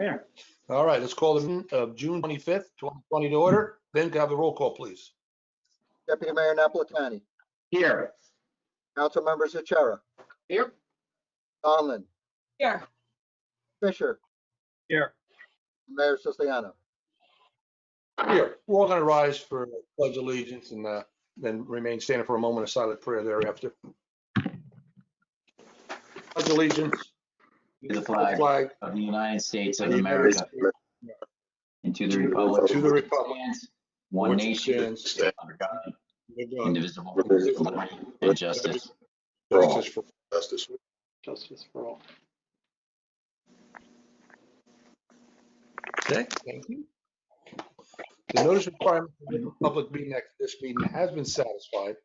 Mayor. All right, let's call the meeting of June 25th, 2020 to order. Ben, can I have the roll call, please? Deputy Mayor Napolitani. Here. Council members Achara. Here. Donlin. Here. Fisher. Here. Mayor Siciliano. Here, we're all going to rise for pledge allegiance and then remain standing for a moment of silent prayer thereafter. Pledge allegiance To the flag of the United States of America and to the republic to the republic stands one which nation stands under God, under God, indivisible, with liberty and justice. Justice for all. Okay, thank you. The notice requirement for the public meeting at this meeting has been satisfied.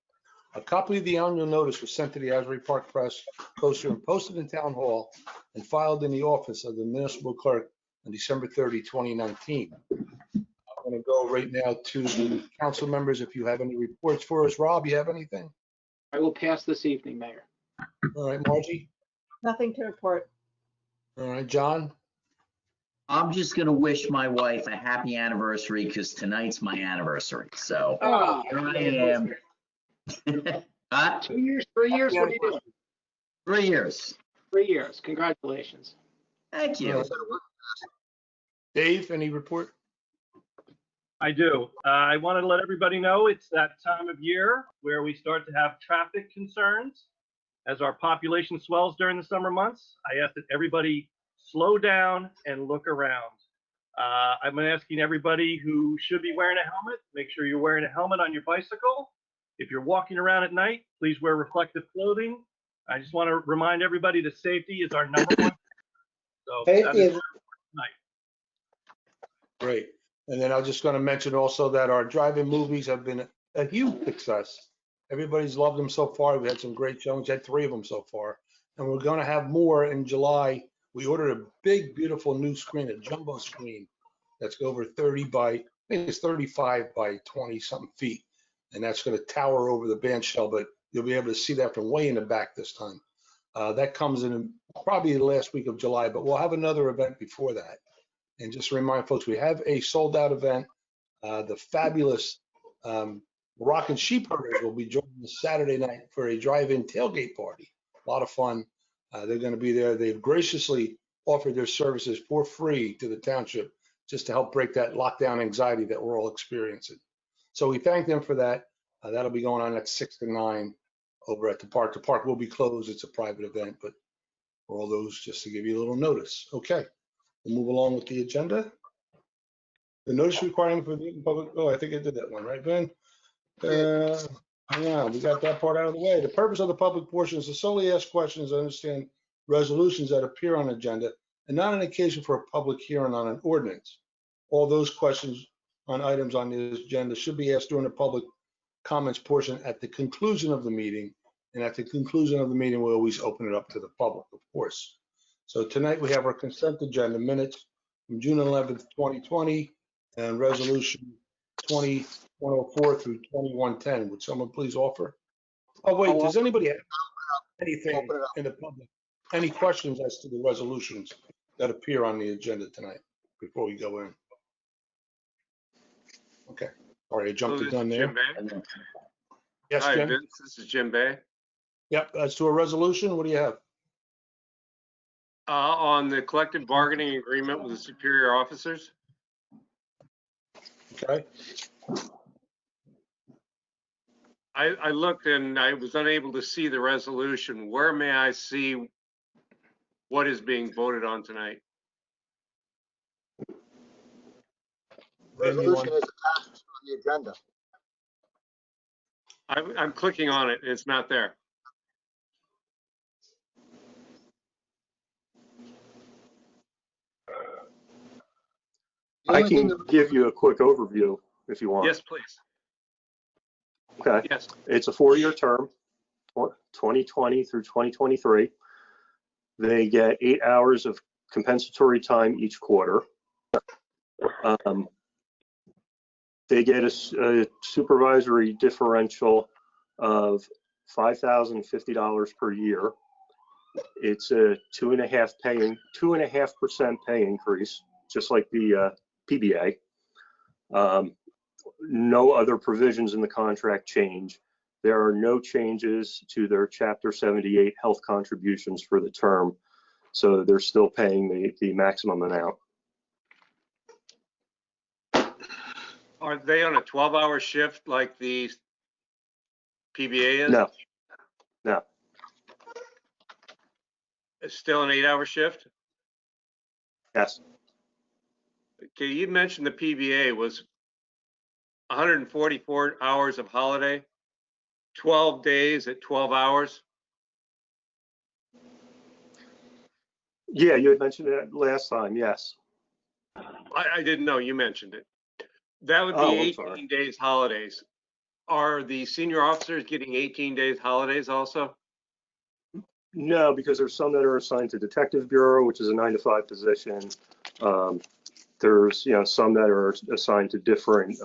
A copy of the annual notice was sent to the Asbury Park Press, Coaster, and posted in Town Hall and filed in the office of the municipal clerk on December 30, 2019. I'm going to go right now to the council members. If you have any reports for us, Rob, you have anything? I will pass this evening, Mayor. All right, Margie. Nothing to report. All right, John. I'm just gonna wish my wife a happy anniversary because tonight's my anniversary. So Ah, here I am. 2 years, 3 years, what are you doing? 3 years. 3 years, congratulations. Thank you. Dave, any report? I do. I want to let everybody know it's that time of year where we start to have traffic concerns as our population swells during the summer months. I ask that everybody slow down and look around. I'm asking everybody who should be wearing a helmet, make sure you're wearing a helmet on your bicycle. If you're walking around at night, please wear reflective clothing. I just want to remind everybody that safety is our number one. So that is tonight. Great. And then I was just going to mention also that our drive-in movies have been a huge success. Everybody's loved them so far. We had some great showings, had 3 of them so far. And we're going to have more in July. We ordered a big, beautiful new screen, a jumbo screen that's over 30 by, I think it's 35 by 20 something feet. And that's going to tower over the band shell, but you'll be able to see that from way in the back this time. That comes in probably the last week of July, but we'll have another event before that. And just to remind folks, we have a sold out event. The fabulous Rockin' Sheep Herders will be joining us Saturday night for a drive-in tailgate party. A lot of fun. They're going to be there. They've graciously offered their services for free to the township just to help break that lockdown anxiety that we're all experiencing. So we thank them for that. That'll be going on at 6 to 9 over at the park. The park will be closed. It's a private event, but for all those, just to give you a little notice. Okay, we'll move along with the agenda. The notice requirement for the public, oh, I think I did that one, right, Ben? Yeah, we got that part out of the way. The purpose of the public portion is to solely ask questions and understand resolutions that appear on the agenda and not an occasion for a public hearing on an ordinance. All those questions on items on the agenda should be asked during the public comments portion at the conclusion of the meeting. And at the conclusion of the meeting, we'll always open it up to the public, of course. So tonight we have our consent agenda minutes from June 11th, 2020 and resolution 2104 through 2110. Would someone please offer? Oh, wait, does anybody have anything in the public? Any questions as to the resolutions that appear on the agenda tonight before we go in? Okay. All right, I jumped the gun there. Yes, Hi, Jim. Vince. This is Jim Bay. Yep, as to a resolution, what do you have? On the collective bargaining agreement with the superior officers. Okay. I looked and I was unable to see the resolution. Where may I see what is being voted on tonight? Resolution is attached on the agenda. I'm clicking on it and it's not there. The I only thing can give you a quick overview if you want. Yes, please. Okay. Yes. It's a 4-year term, 2020 through 2023. They get 8 hours of compensatory time each quarter. They get a supervisory differential of $5,050 per year. It's a 2.5% pay increase, just like the PBA. No other provisions in the contract change. There are no changes to their Chapter 78 health contributions for the term, so they're still paying the maximum amount. Are they on a 12-hour shift like the PBA is? No, no. It's still an 8-hour shift? Yes. Okay, you mentioned the PBA was 144 hours of holiday, 12 days at 12 hours. Yeah, you had mentioned that last time. Yes. I didn't know you mentioned it. That would be Oh, I'm 18 sorry. days holidays. Are the senior officers getting 18 days holidays also? No, because there's some that are assigned to Detective Bureau, which is a 9-to-5 position. There's some that are assigned to different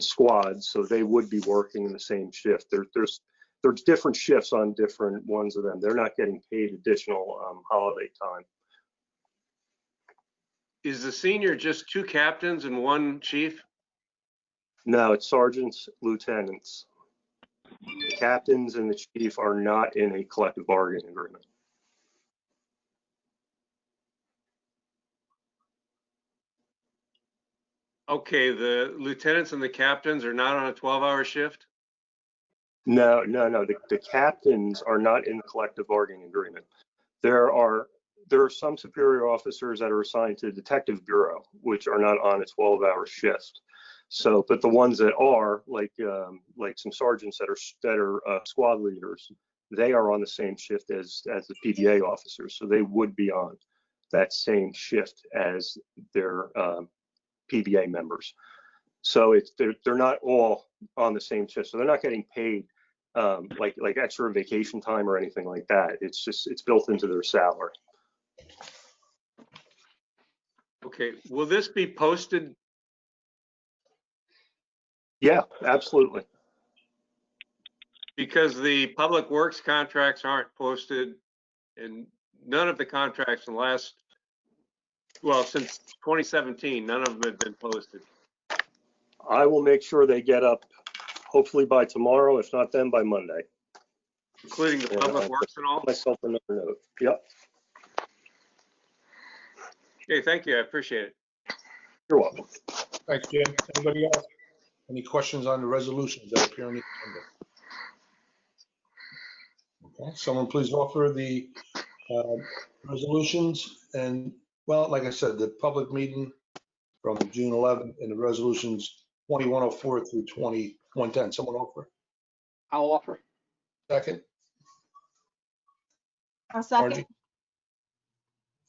squads, so they would be working in the same shift. There's different shifts on different ones of them. They're not getting paid additional holiday time. Is the senior just 2 captains and 1 chief? No, it's sergeants, lieutenants. The captains and the chief are not in a collective bargaining agreement. Okay, the lieutenants and the captains are not on a 12-hour shift? No. The captains are not in the collective bargaining agreement. There are some superior officers that are assigned to Detective Bureau, which are not on a 12-hour shift. So, but the ones that are, like some sergeants that are squad leaders, they are on the same shift as the PBA officers. So they would be on that same shift as their PBA members. So they're not all on the same shift. So they're not getting paid like extra vacation time or anything like that. It's built into their salary. Okay, will this be posted? Yeah, absolutely. Because the public works contracts aren't posted, and none of the contracts in the last, well, since 2017, none of them have been posted. I will make sure they get up hopefully by tomorrow, if not then by Monday. Including the Yeah, public I'll works and all? put myself another note. Yep, Okay, thank you, I appreciate it. you're welcome. Thanks, Jim. Anybody else? Any questions on the resolutions that appear on the agenda? Okay, someone please offer the resolutions and, well, like I said, the public meeting from June 11th and the resolutions 2104 through 2110. Someone offer? I'll offer. Second? I'll second. Margie?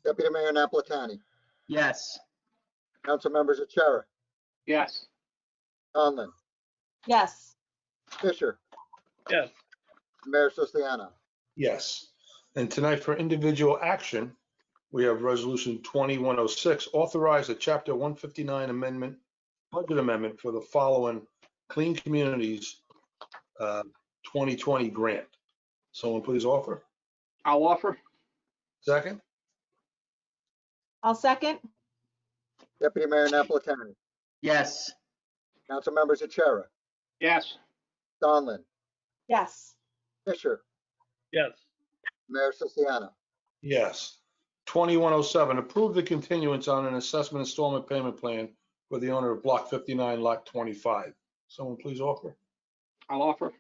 Deputy Mayor Napolitani, Yes. council members Achara, Yes. Conlon, Yes. Fisher, Yes. Mayor Siciliano. Yes. And tonight for individual action, we have resolution 2106, authorize a chapter 159 amendment, budget amendment for the following Clean Communities 2020 grant. Someone please offer. I'll offer. Second? I'll second. Deputy Mayor Napolitani, Yes. council members Achara, Yes. Conlon, Yes. Fisher, Yes. Mayor Siciliano. Yes. 2107, approve the continuance on an assessment installment payment plan for the owner of Block 59, Lot 25. Someone please offer. I'll offer.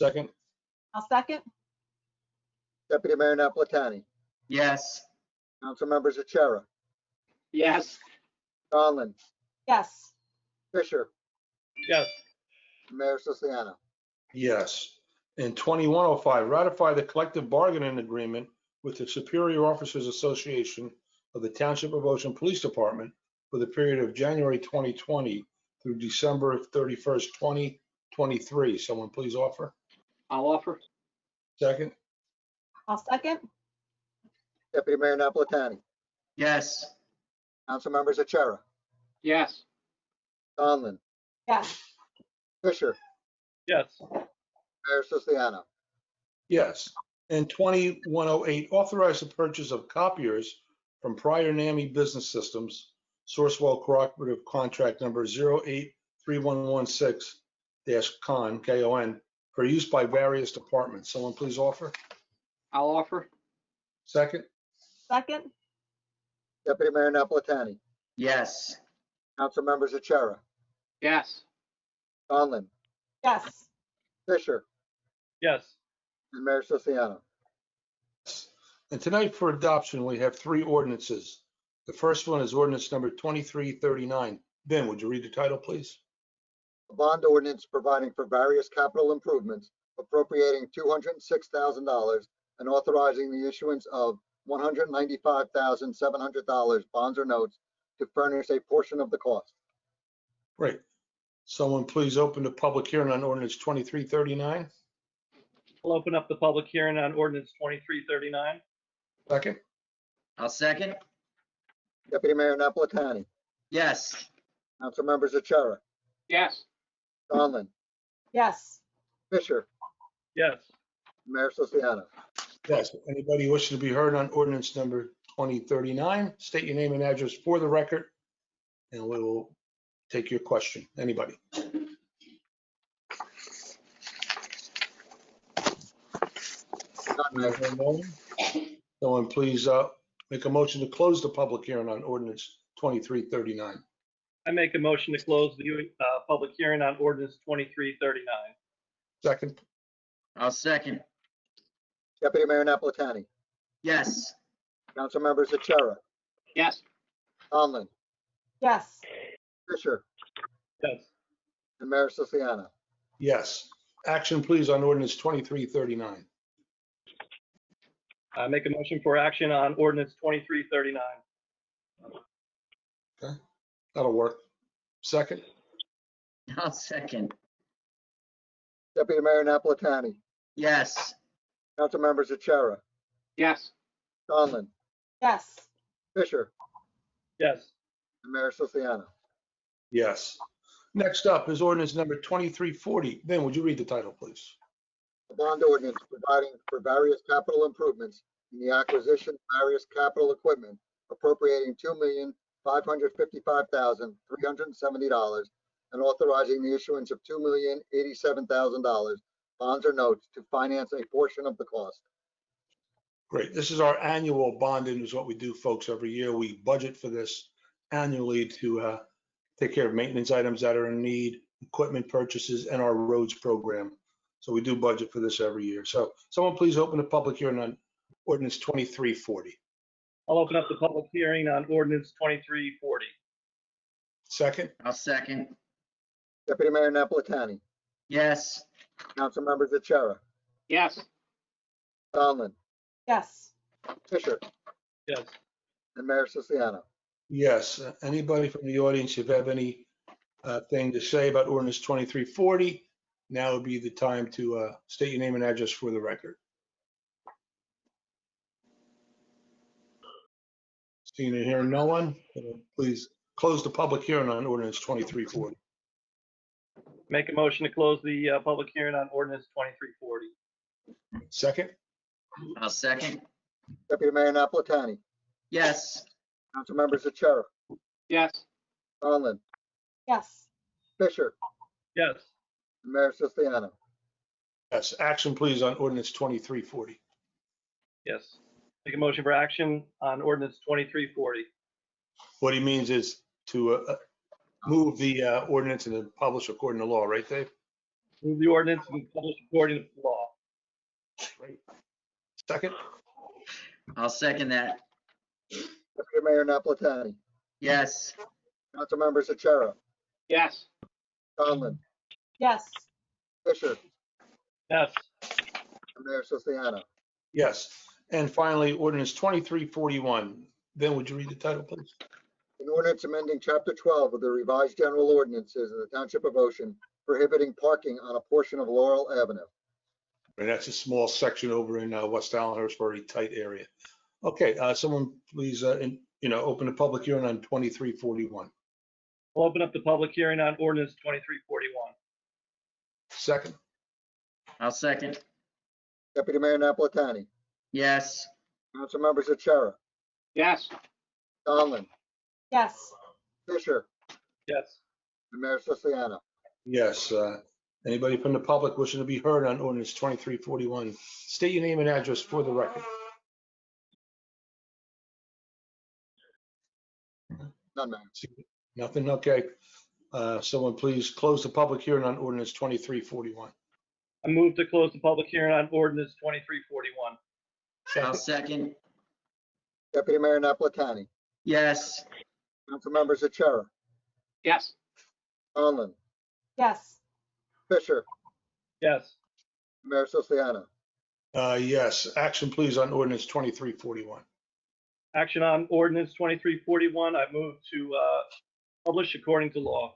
Second? I'll second. Deputy Mayor Napolitani, Yes. council members Achara, Yes. Conlon, Yes. Fisher, Yes. Mayor Siciliano. Yes. And 2105, ratify the collective bargaining agreement with the Superior Officers Association of the Township of Ocean Police Department for the period of January 2020 through December 31st, 2023. Someone please offer. I'll offer. Second? I'll second. Deputy Mayor Napolitani, Yes. council members Achara, Yes. Conlon, Yes. Fisher, Yes. Mayor Siciliano. Yes. And 2108, authorize the purchase of copiers from prior NAMI Business Systems, Sourcewell Cooperative Contract Number 083116-CON, KON, for use by various departments. Someone please offer. I'll offer. Second? second, Deputy Mayor Napolitani, yes, council members Achara, Yes. Conlon, yes, Fisher, yes, and Mayor Siciliano. And tonight for adoption, we have three ordinances. The first one is ordinance number 2339. Ben, would you read the title, please? A bond ordinance providing for various capital improvements, appropriating $206,000 and authorizing the issuance of $195,700 bonds or notes to furnish a portion of the cost. Great. Someone please open the public hearing on ordinance 2339. I'll open up the public hearing on ordinance 2339. Second? I'll second, Deputy Mayor Napolitani, yes, council members Achara, Yes. Conlon, yes, Fisher, Yes, Mayor Siciliano. Yes. Anybody wishing to be heard on ordinance number 2039, state your name and address for the record, and we will take your question. Anybody? None, Mayor. Someone please make a motion to close the public hearing on ordinance 2339. I make a motion to close the public hearing on ordinance 2339. Second? I'll second, Deputy Mayor Napolitani, yes, council members Achara, Yes. Conlon, yes, Fisher, Yes, and Mayor Siciliano. Yes. Action please on ordinance 2339. I make a motion for action on ordinance 2339. That'll work. Second? I'll second, Deputy Mayor Napolitani, yes, council members Achara, Yes. Conlon, yes, Fisher, Yes, and Mayor Siciliano. Yes. Next up is ordinance number 2340. Ben, would you read the title, please? A bond ordinance providing for various capital improvements in the acquisition of various capital equipment, appropriating $2,555,370 and authorizing the issuance of $2,087,000 bonds or notes to finance a portion of the cost. Great. This is our annual bonding is what we do, folks, every year. We budget for this annually to take care of maintenance items that are in need, equipment purchases, and our roads program. So we do budget for this every year. So someone please open the public hearing on ordinance 2340. I'll open up the public hearing on ordinance 2340. Second? I'll second, Deputy Mayor Napolitani, yes, council members Achara, Yes. Conlon, yes, Fisher, Yes, and Mayor Siciliano. Yes. Anybody from the audience, if you have any thing to say about ordinance 2340, now would be the time to state your name and address for the record. Seeing and hearing no one, please close the public hearing on ordinance 2340. make a motion to close the public hearing on ordinance 2340. Second? I'll second, Deputy Mayor Napolitani, yes, council members Achara, Yes. Conlon, yes, Fisher, Yes, and Mayor Siciliano. Yes. Action, please, on ordinance 2340. yes. Make a motion for action on ordinance 2340. What he means is to move the ordinance and then publish according to law, right, Dave? Move the ordinance and publish according to law. Great. Second? I'll second that, Deputy Mayor Napolitani, yes, council members Achara, Yes. Conlon, yes, Fisher, Yes, and Mayor Siciliano. Yes. And finally, ordinance 2341. Ben, would you read the title, please? An ordinance amending Chapter 12 of the revised general ordinances in the Township of Ocean prohibiting parking on a portion of Laurel Avenue. And that's a small section over in West Allenhurst, very tight area. Okay, someone please, open the public hearing on 2341. I'll open up the public hearing on ordinance 2341. Second? I'll second, Deputy Mayor Napolitani, Yes. Council members Achara, Yes. Donlin, yes, Fisher, Yes. and Mayor Siciliano. Yes, anybody from the public wishing to be heard on ordinance 2341, state your name and address for the record. None, Mayor. Nothing, okay. Someone please close the public hearing on ordinance 2341. I move to close the public hearing on ordinance 2341. I'll second. Deputy Mayor Napolitani, Yes. Council members Achara, Yes. Donlin, yes, Fisher, Yes. Mayor Siciliano. Yes, action please on ordinance 2341. Action on ordinance 2341. I move to publish according to law.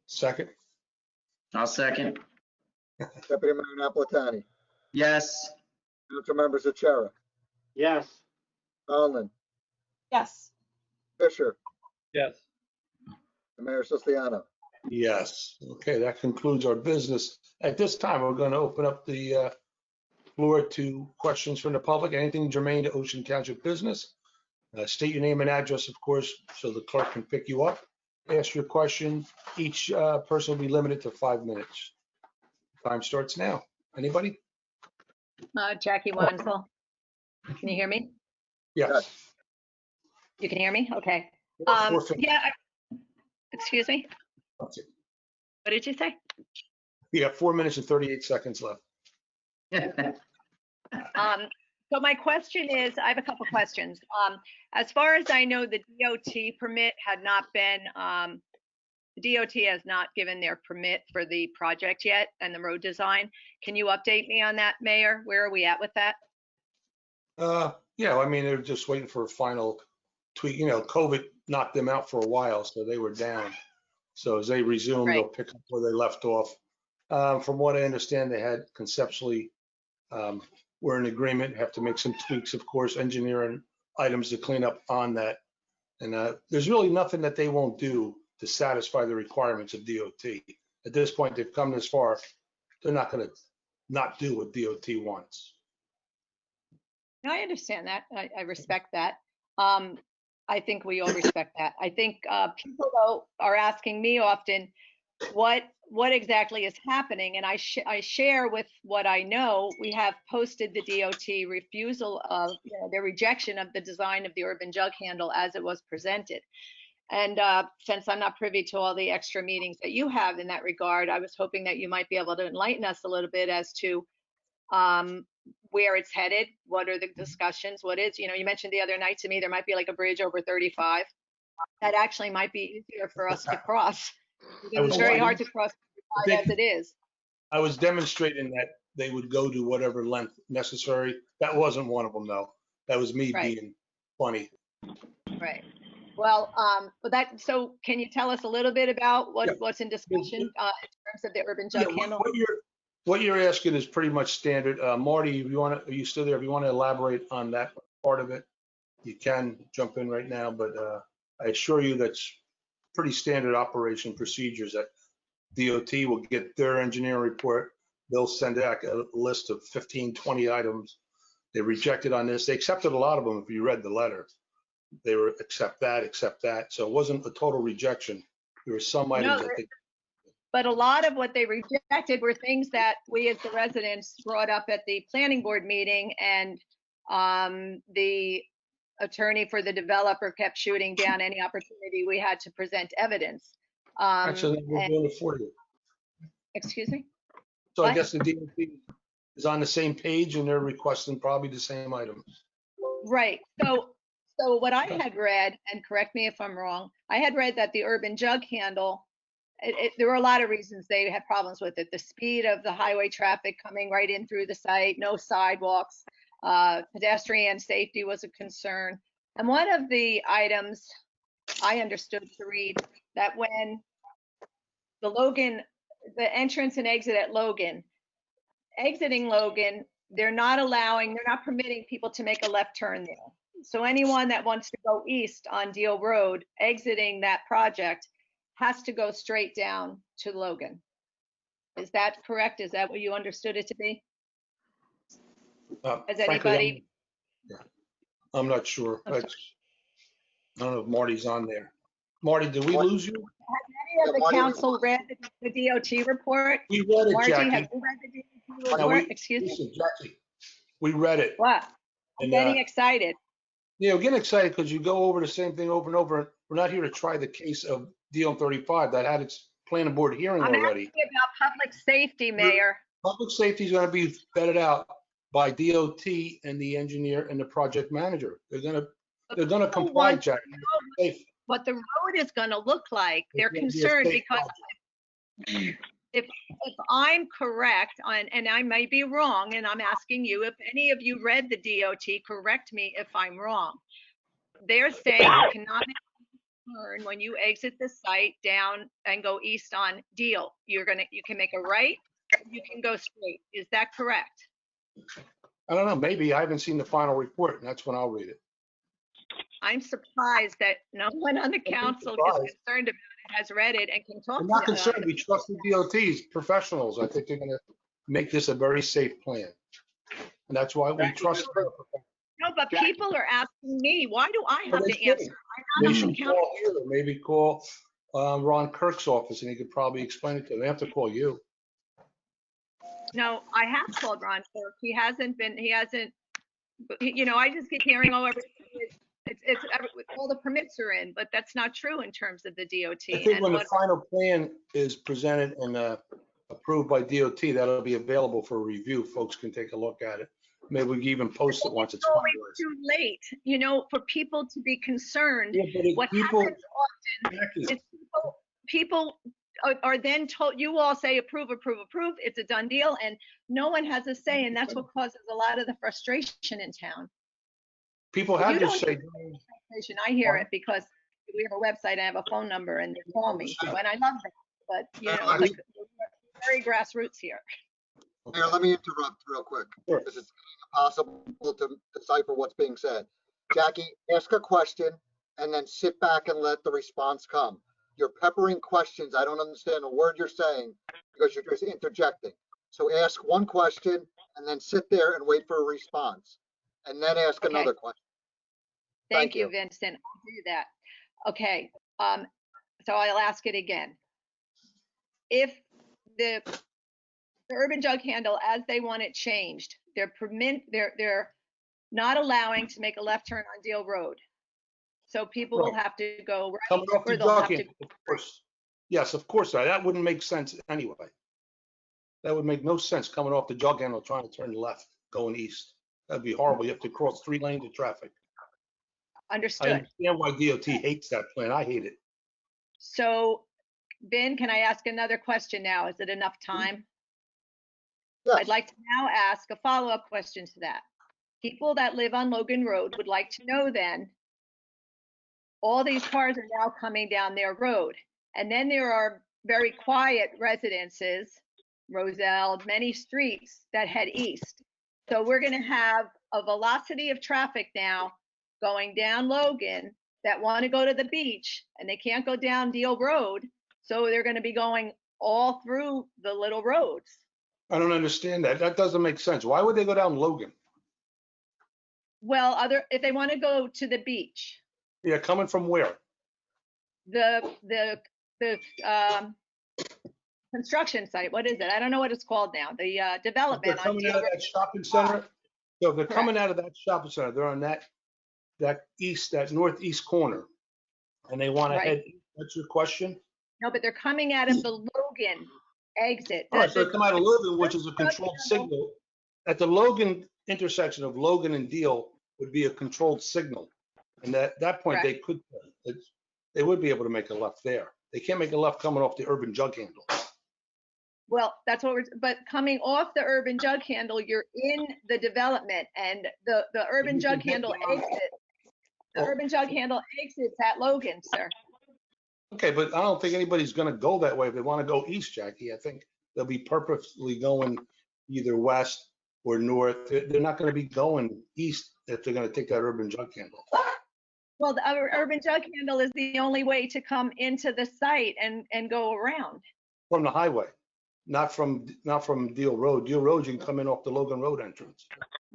Second, I'll second. Deputy Mayor Napolitani, Yes. Council members Achara, Yes. Donlin, yes, Fisher, Yes. and Mayor Siciliano. yes. Okay, that concludes our business. At this time, we're going to open up the floor to questions from the public. Anything germane to Ocean Township business. State your name and address, of course, so the clerk can pick you up. Ask your question. Each person will be limited to 5 minutes. Time starts now. Anybody? Jackie Wenzel. Can you hear me? Yes. You can hear me? Okay. 4:50. Yeah, excuse me? Okay. What did you say? You have 4 minutes and 38 seconds left. So my question is, I have a couple questions. As far as I know, the DOT permit had not been, the DOT has not given their permit for the project yet and the road design. Can you update me on that, Mayor? Where are we at with that? Yeah, I mean, they're just waiting for a final tweak. You know, COVID knocked them out for a while, so they were down. So as they resume, they'll Right. pick up where they left off. From what I understand, they had conceptually, were in agreement, have to make some tweaks, of course, engineering items to clean up on that. And there's really nothing that they won't do to satisfy the requirements of DOT. At this point, they've come this far, they're not going to not do what DOT wants. No, I understand that. I respect that. I think we all respect that. I think people though are asking me often, what exactly is happening? And I share with what I know. We have posted the DOT refusal of, their rejection of the design of the urban jug handle as it was presented. And since I'm not privy to all the extra meetings that you have in that regard, I was hoping that you might be able to enlighten us a little bit as to where it's headed, what are the discussions, what is, you mentioned the other night to me, there might be like a bridge over 35. That actually might be easier for us to cross. Because it's very hard to cross 35 as it is. I was demonstrating that they would go to whatever length necessary. That wasn't one of them, though. That was me Right. being funny. Right. Well, so can you tell us a little bit about Yeah. what's in discussion in terms of the urban jug Yeah, handle? what you're asking is pretty much standard. Marty, if you want to, are you still there? If you want to elaborate on that part of it, you can jump in right now, but I assure you that's pretty standard operation procedures that DOT will get their engineering report. They'll send out a list of 15, 20 items. They rejected on this. They accepted a lot of them if you read the letter. They were accept that. So it wasn't a total rejection. There were some items that they. But a lot of what they rejected were things that we as the residents brought up at the planning board meeting, and the attorney for the developer kept shooting down any opportunity we had to present evidence. Actually, we're doing it for you. Excuse me? So I What? guess the DOT is on the same page and they're requesting probably the same items. Right. So what I had read, and correct me if I'm wrong, I had read that the urban jug handle, there were a lot of reasons they had problems with it. The speed of the highway traffic coming right in through the site, no sidewalks, pedestrian safety was a concern. And one of the items I understood to read that when the entrance and exit at Logan, exiting Logan, they're not permitting people to make a left turn there. So anyone that wants to go east on Deal Road, exiting that project, has to go straight down to Logan. Is that correct? Is that what you understood it to be? Has Frankly, anybody? I'm not sure. I'm sorry. I don't know if Marty's on there. Marty, did we lose you? Any of the Marty, council read the DOT report? We read it, Margie, have Jackie. you read the DOT No, report? Excuse me? listen, Jackie, we read it. What? I'm And, getting excited. yeah, we're getting excited because you go over the same thing over and over. We're not here to try the case of DL 35 that had its planning board hearing I'm already. asking about public safety, Mayor. Public safety is going to be vetted out by DOT and the engineer and the project manager. They're going to comply, Jackie. Safe. What the road is going to look like. They're It's gonna be a concerned safe because if I'm correct on, and I may be wrong, and I'm asking you, if any of you read the DOT, correct me if I'm wrong. They're saying you cannot make a turn when you exit the site down and go east on Deal. You can make a right, or you can go straight. Is that correct? I don't know, maybe. I haven't seen the final report, and that's when I'll read it. I'm surprised that no one on the council is surprised. concerned about it, has read it, and can talk I'm to not it. concerned. We trust the DOTs, professionals. I think they're going to make this a very safe plan. And that's why we trust them. No, but people are asking me, why do I have they to answer? should. I'm They not on the should council. call you, or maybe call Ron Kirk's office, and he could probably explain it to them. They have to call you. No, I have called Ron Clark. He hasn't, I just keep hearing, oh, all the permits are in, but that's not true in terms of the DOT. I think And when the what, final plan is presented and approved by DOT, that'll be available for review. Folks can take a look at it. Maybe we can even post it once it's it's always finalized. too late, for people to be concerned. Yeah, but What people, happens often is people are then told, you all say approve, approve, approve, it's a done deal, and no one has a say, and that's what causes a lot of the frustration in town. people You have to don't say, frustration. I hear it because we have a website, I have a phone number, and they call me, and I love that, but, like, we're very grassroots here. Mayor, let me interrupt real quick. Sure. This is impossible to decipher what's being said. Jackie, ask a question and then sit back and let the response come. You're peppering questions. I don't understand a word you're saying because you're just interjecting. So ask one question and then sit there and wait for a response. And then ask Okay. another question. Thank Thank you, you. Vincent. I'll do that. Okay, so I'll ask it again. If the urban jug handle, as they want it changed, they're not allowing to make a left turn on Deal Road. So people will Right. have to go right, coming off the or they'll have dock, to. of course. Yes, of course. That wouldn't make sense anyway. That would make no sense coming off the jug handle, trying to turn left, going east. That'd be horrible. You have to cross 3 lanes of traffic. I Understood. understand why DOT hates that plan. I hate it. So, Ben, can I ask another question now? Is it enough time? Yes. I'd like to now ask a follow-up question to that. People that live on Logan Road would like to know then, all these cars are now coming down their road. And then there are very quiet residences, Roselle, many streets that head east. So we're going to have a velocity of traffic now going down Logan that want to go to the beach, and they can't go down Deal Road. So they're going to be going all through the little roads. I don't understand that. That doesn't make sense. Why would they go down Logan? Well, if they want to go to the beach, Yeah, coming from where? the construction site, what is it? I don't know what it's called now. The If they're development on coming Deal out of Road. that shopping center. So if they're Correct. coming out of that shopping center, they're on that northeast corner, and they want to Right. head. That's your question? No, but they're coming out of the Logan exit. All right, so The- they come out of Logan, which is a controlled signal. At the Logan intersection of Logan and Deal would be a controlled signal. And at that point, they could, they would be able to make a left there. They can't make a left coming off the urban jug handle. Well, that's what but coming off the urban jug handle, you're in the development, and the urban You jug can get handle down. exit. The Oh. urban jug handle exits at Logan, sir. Okay, but I don't think anybody's gonna go that way. If they want to go east, Jackie, I think they'll be purposely going either west or north. They're not gonna be going east if they're gonna take that urban jug handle. Well, the urban jug handle is the only way to come into the site and go around. From the highway, not from Deal Road. Deal Road, you can come in off the Logan Road entrance.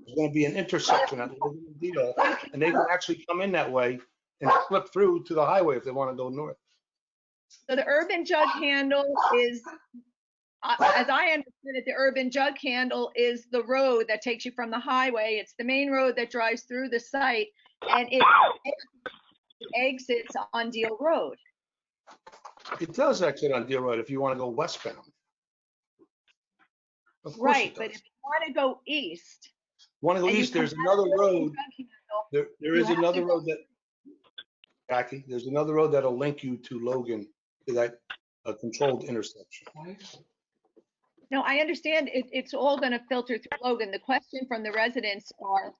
There's gonna be an intersection at Logan and Deal, and they can actually come in that way and slip through to the highway if they wanna go north. So the urban jug handle is, as I understand it, the urban jug handle is the road that takes you from the highway. It's the main road that drives through the site, and it exits on Deal Road. It does exit on Deal Road if you wanna go westbound. Of course Right, it but does. if you want to go east. Wanna go and you east, there's come another out of the urban road, jug handle, there you is have to another go- road that, Jackie, there's another road that'll link you to Logan, to that controlled intersection. No, I understand it's all going to filter through Logan. The question from the residents are,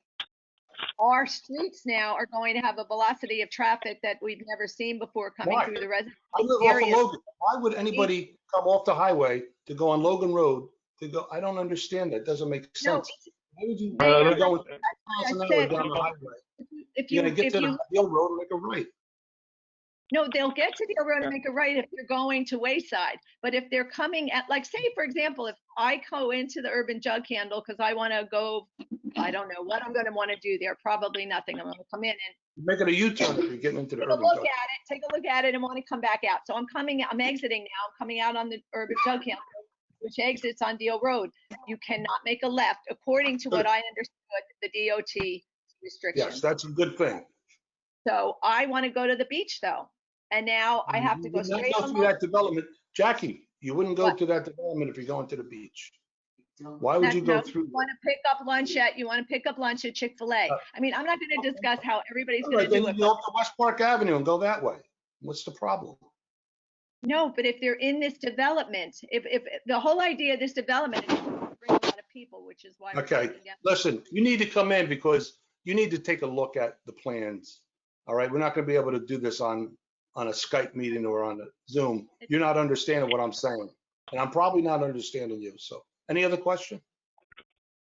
our streets now are going to have a velocity of traffic that we've never seen before coming Why? through the residential I live off of areas. Logan. Why would anybody come off the highway to go on Logan Road to go? I don't understand that. Doesn't make No, sense. Why would you Mayor, you're going 10 I miles an hour said, down the highway? if You're you, gonna get if to you, the Deal Road and make a right. no, they'll get to the road and make a right if you're going to Wayside. But if they're coming at, like, say, for example, if I go into the urban jug handle because I want to go, I don't know what I'm going to want to do there. Probably nothing. I'm going to come in and You're making a U-turn if you're getting into the take a urban. look jug. at it, and want to come back out. So I'm exiting now. I'm coming out on the urban jug handle, which exits on Deal Road. You cannot make a left, according to what I understood, the DOT restrictions. Yes, that's a good thing. So I want to go to the beach though. And now I have to You go would not straight go on. through that development. Jackie, you wouldn't go What? to that development if you're going to the beach. Why would you No, go through? you want to pick up lunch at Chick-fil-A. I mean, I'm not going to discuss how everybody's All going right, to then do you it. go up to West Park Avenue and go that way. What's the problem? No, but if they're in this development, if the whole idea of this development is to bring a lot of people, which is why. we're Okay, looking at- listen, you need to come in because you need to take a look at the plans. All right, we're not gonna be able to do this on a Skype meeting or on a Zoom. You're not understanding what I'm saying, and I'm probably not understanding you. So, any other question?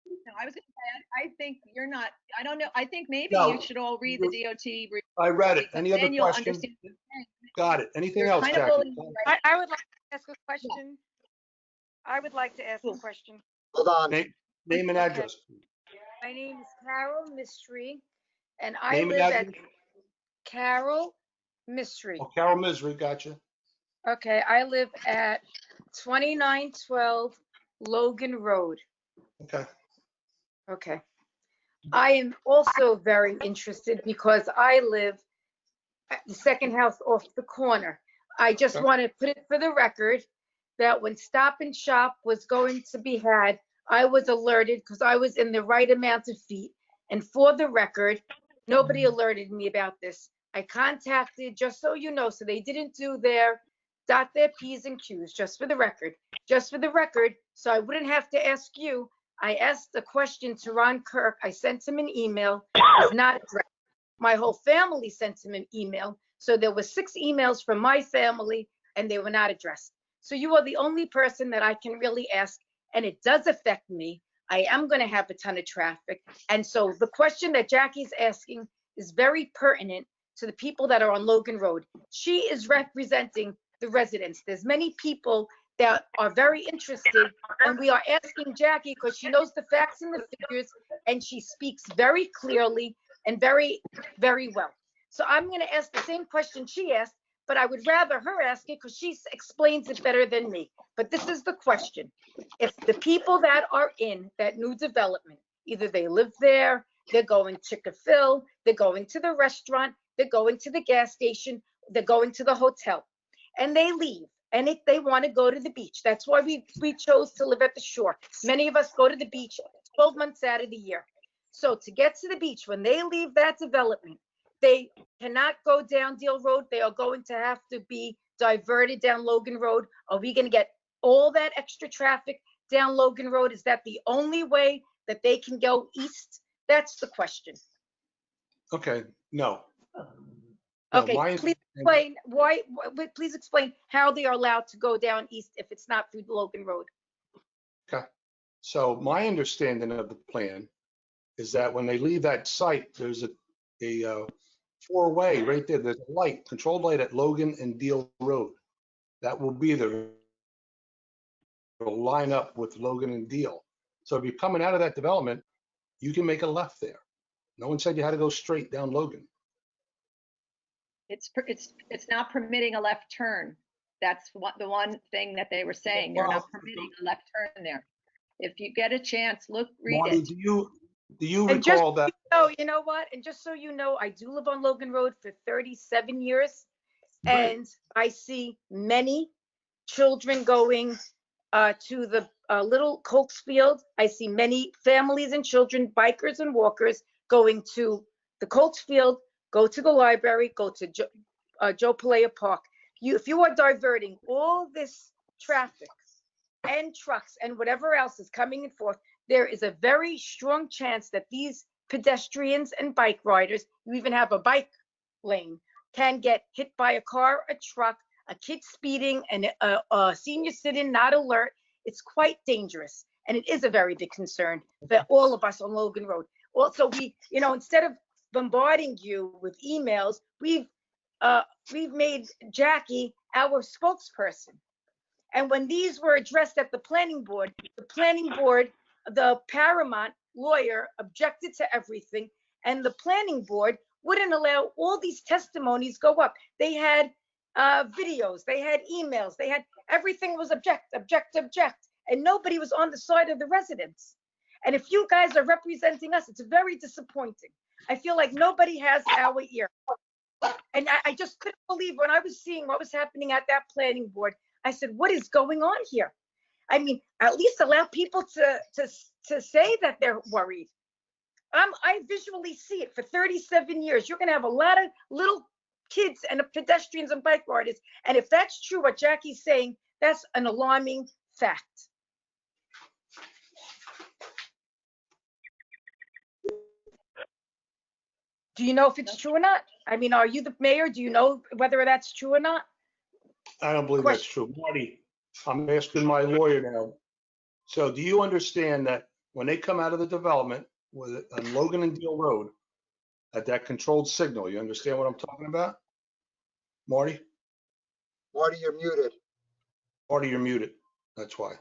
No, I was going to say, I think you're not, I don't know. I think maybe No, you should all read the DOT. I read it. because Any other then you'll question? understand. Got it. Anything You're else, kind of Jackie? bullying me right I would like to ask a question. I would like to ask a question. Hold on. Name and address. My name is Carol Mystery, and I Name and live at address. Carol Mystery. Oh, Carol Misery, gotcha. Okay, I live at 2912 Logan Road. Okay. Okay. I am also very interested because I live at the second house off the corner. I just Okay. want to put it for the record that when Stop and Shop was going to be had, I was alerted because I was in the right amount of feet. And for the record, nobody alerted me about this. I contacted, just so you know, so they didn't dot their P's and Q's, just for the record. Just for the record, so I wouldn't have to ask you. I asked a question to Ron Kirk. I sent him an email. It was not addressed. My whole family sent him an email. So there were 6 emails from my family and they were not addressed. So you are the only person that I can really ask, and it does affect me. I am going to have a ton of traffic. And so the question that Jackie's asking is very pertinent to the people that are on Logan Road. She is representing the residents. There's many people that are very interested, and we are asking Jackie because she knows the facts and the figures, and she speaks very clearly and very, very well. So I'm going to ask the same question she asked, but I would rather her ask it because she explains it better than me. But this is the question. If the people that are in that new development, either they live there, they're going to Chick-fil-A, they're going to the restaurant, they're going to the gas station, they're going to the hotel, and they leave, and if they want to go to the beach, that's why we chose to live at the shore. Many of us go to the beach 12 months out of the year. So to get to the beach, when they leave that development, they cannot go down Deal Road. They are going to have to be diverted down Logan Road. Are we going to get all that extra traffic down Logan Road? Is that the only way that they can go east? That's the question. Okay, no. Okay, my- please explain please explain how they are allowed to go down east if it's not through Logan Road. Okay. So my understanding of the plan is that when they leave that site, there's a 4-way right there. There's a light, controlled light at Logan and Deal Road. That will be there. It'll line up with Logan and Deal. So if you're coming out of that development, you can make a left there. No one said you had to go straight down Logan. It's not permitting a left turn. That's the one thing that they were saying. They're not permitting a left turn there. If you get a chance, read Marty, it. do you And just recall that? so you know what, and just so you know, I do live on Logan Road for 37 years, Right. and I see many children going to the little Colts Field. I see many families and children, bikers and walkers going to the Colts Field, go to the library, go to Joe Palea Park. If you are diverting all this traffic and trucks and whatever else is coming and forth, there is a very strong chance that these pedestrians and bike riders, you even have a bike lane, can get hit by a car, a truck, a kid speeding, and a senior sitting not alert. It's quite dangerous. And it is a very big concern for all of us on Logan Road. Also, instead of bombarding you with emails, we've made Jackie our spokesperson. And when these were addressed at the planning board, the paramount lawyer objected to everything, and the planning board wouldn't allow all these testimonies go up. They had videos, they had emails, they had everything was object, and nobody was on the side of the residents. And if you guys are representing us, it's very disappointing. I feel like nobody has our ear. And I just couldn't believe when I was seeing what was happening at that planning board. I said, what is going on here? I mean, at least allow people to say that they're worried. I visually see it for 37 years. You're going to have a lot of little kids and pedestrians and bike riders. And if that's true, what Jackie's saying, that's an alarming fact. Do you know if it's true or not? I mean, are you the mayor? Do you know whether that's true or not? I don't believe that's true. Marty, I'm asking my lawyer now. So do you understand that when they come out of the development on Logan and Deal Road at that controlled signal, you understand what I'm talking about? Marty? Marty, you're muted. Marty, you're muted. That's why.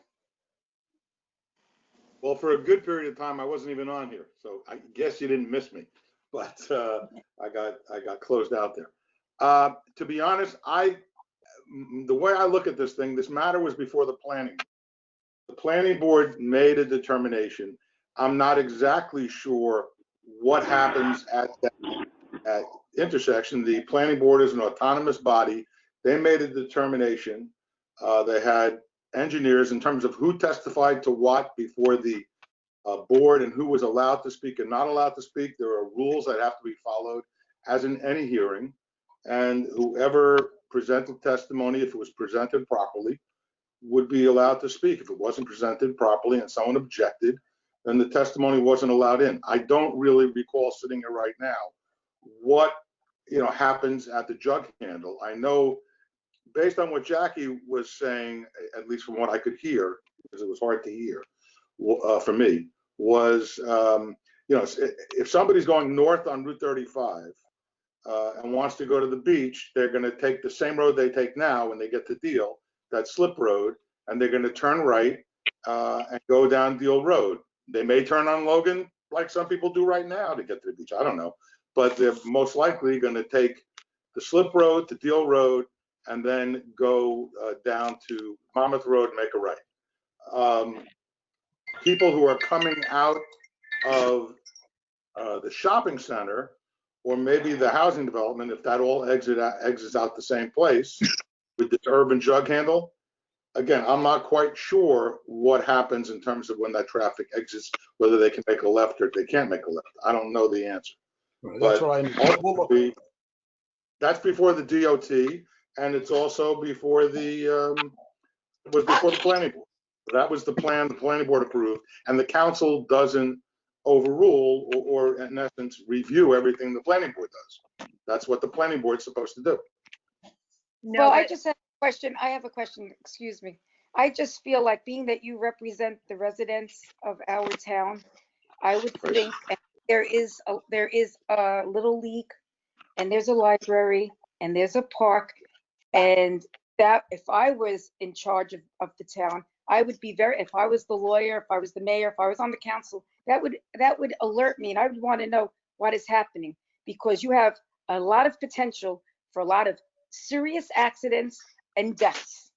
Well, for a good period of time, I wasn't even on here, so I guess you didn't miss me. But I got closed out there. To be honest, the way I look at this thing, this matter was before the planning. The planning board made a determination. I'm not exactly sure what happens at that intersection. The planning board is an autonomous body. They made a determination. They had engineers in terms of who testified to what before the board and who was allowed to speak and not allowed to speak. There are rules that have to be followed as in any hearing. And whoever presented testimony, if it was presented properly, would be allowed to speak. If it wasn't presented properly and someone objected, then the testimony wasn't allowed in. I don't really recall sitting here right now what happens at the jug handle. I know based on what Jackie was saying, at least from what I could hear, because it was hard to hear for me, was if somebody's going north on Route 35 and wants to go to the beach, they're going to take the same road they take now when they get to Deal, that slip road, and they're going to turn right and go down Deal Road. They may turn on Logan like some people do right now to get to the beach. I don't know, but they're most likely going to take the slip road to Deal Road and then go down to Monmouth Road and make a right. People who are coming out of the shopping center or maybe the housing development, if that all exits out the same place with this urban jug handle, again, I'm not quite sure what happens in terms of when that traffic exits, whether they can make a left or they can't make a left. I don't know the answer. Right, that's but what I that's before the DOT, and it's also before the planning board. That was the plan the planning board approved, and the council doesn't overrule or in essence review everything the planning board does. That's what the planning board's supposed to do. No, Well, I but just have a question. I have a question, excuse me. I just feel like being that you represent the residents of our town, I would think there is a little league and there's a library and there's a park, and that if I was in charge of the town, I would be if I was the lawyer, if I was the mayor, if I was on the council, that would alert me, and I would want to know what is happening, because you have a lot of potential for a lot of serious accidents and deaths.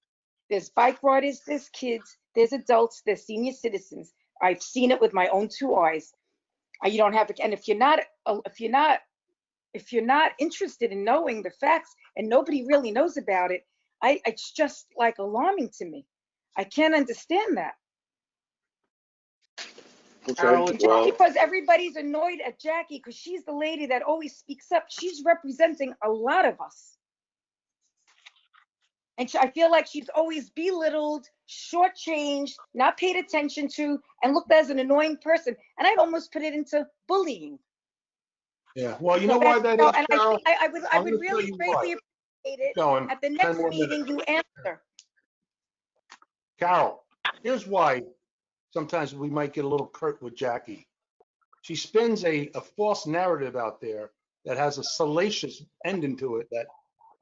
There's bike riders, there's kids, there's adults, there's senior citizens. I've seen it with my own 2 eyes. You don't have to, and if you're not interested in knowing the facts, and nobody really knows about it, it's just like alarming to me. I can't understand that. Okay, Just well, because everybody's annoyed at Jackie because she's the lady that always speaks up, she's representing a lot of us. And I feel like she's always belittled, shortchanged, not paid attention to, and looked at as an annoying person. And I'd almost put it into bullying. Yeah, well, you So know why that's- that so- is, and Carol? I would I'm gonna really tell you greatly what. appreciate it. Going, At the 10 next more meeting, minutes. you answer. Carol, here's why sometimes we might get a little curt with Jackie. She spins a false narrative out there that has a salacious ending to it, that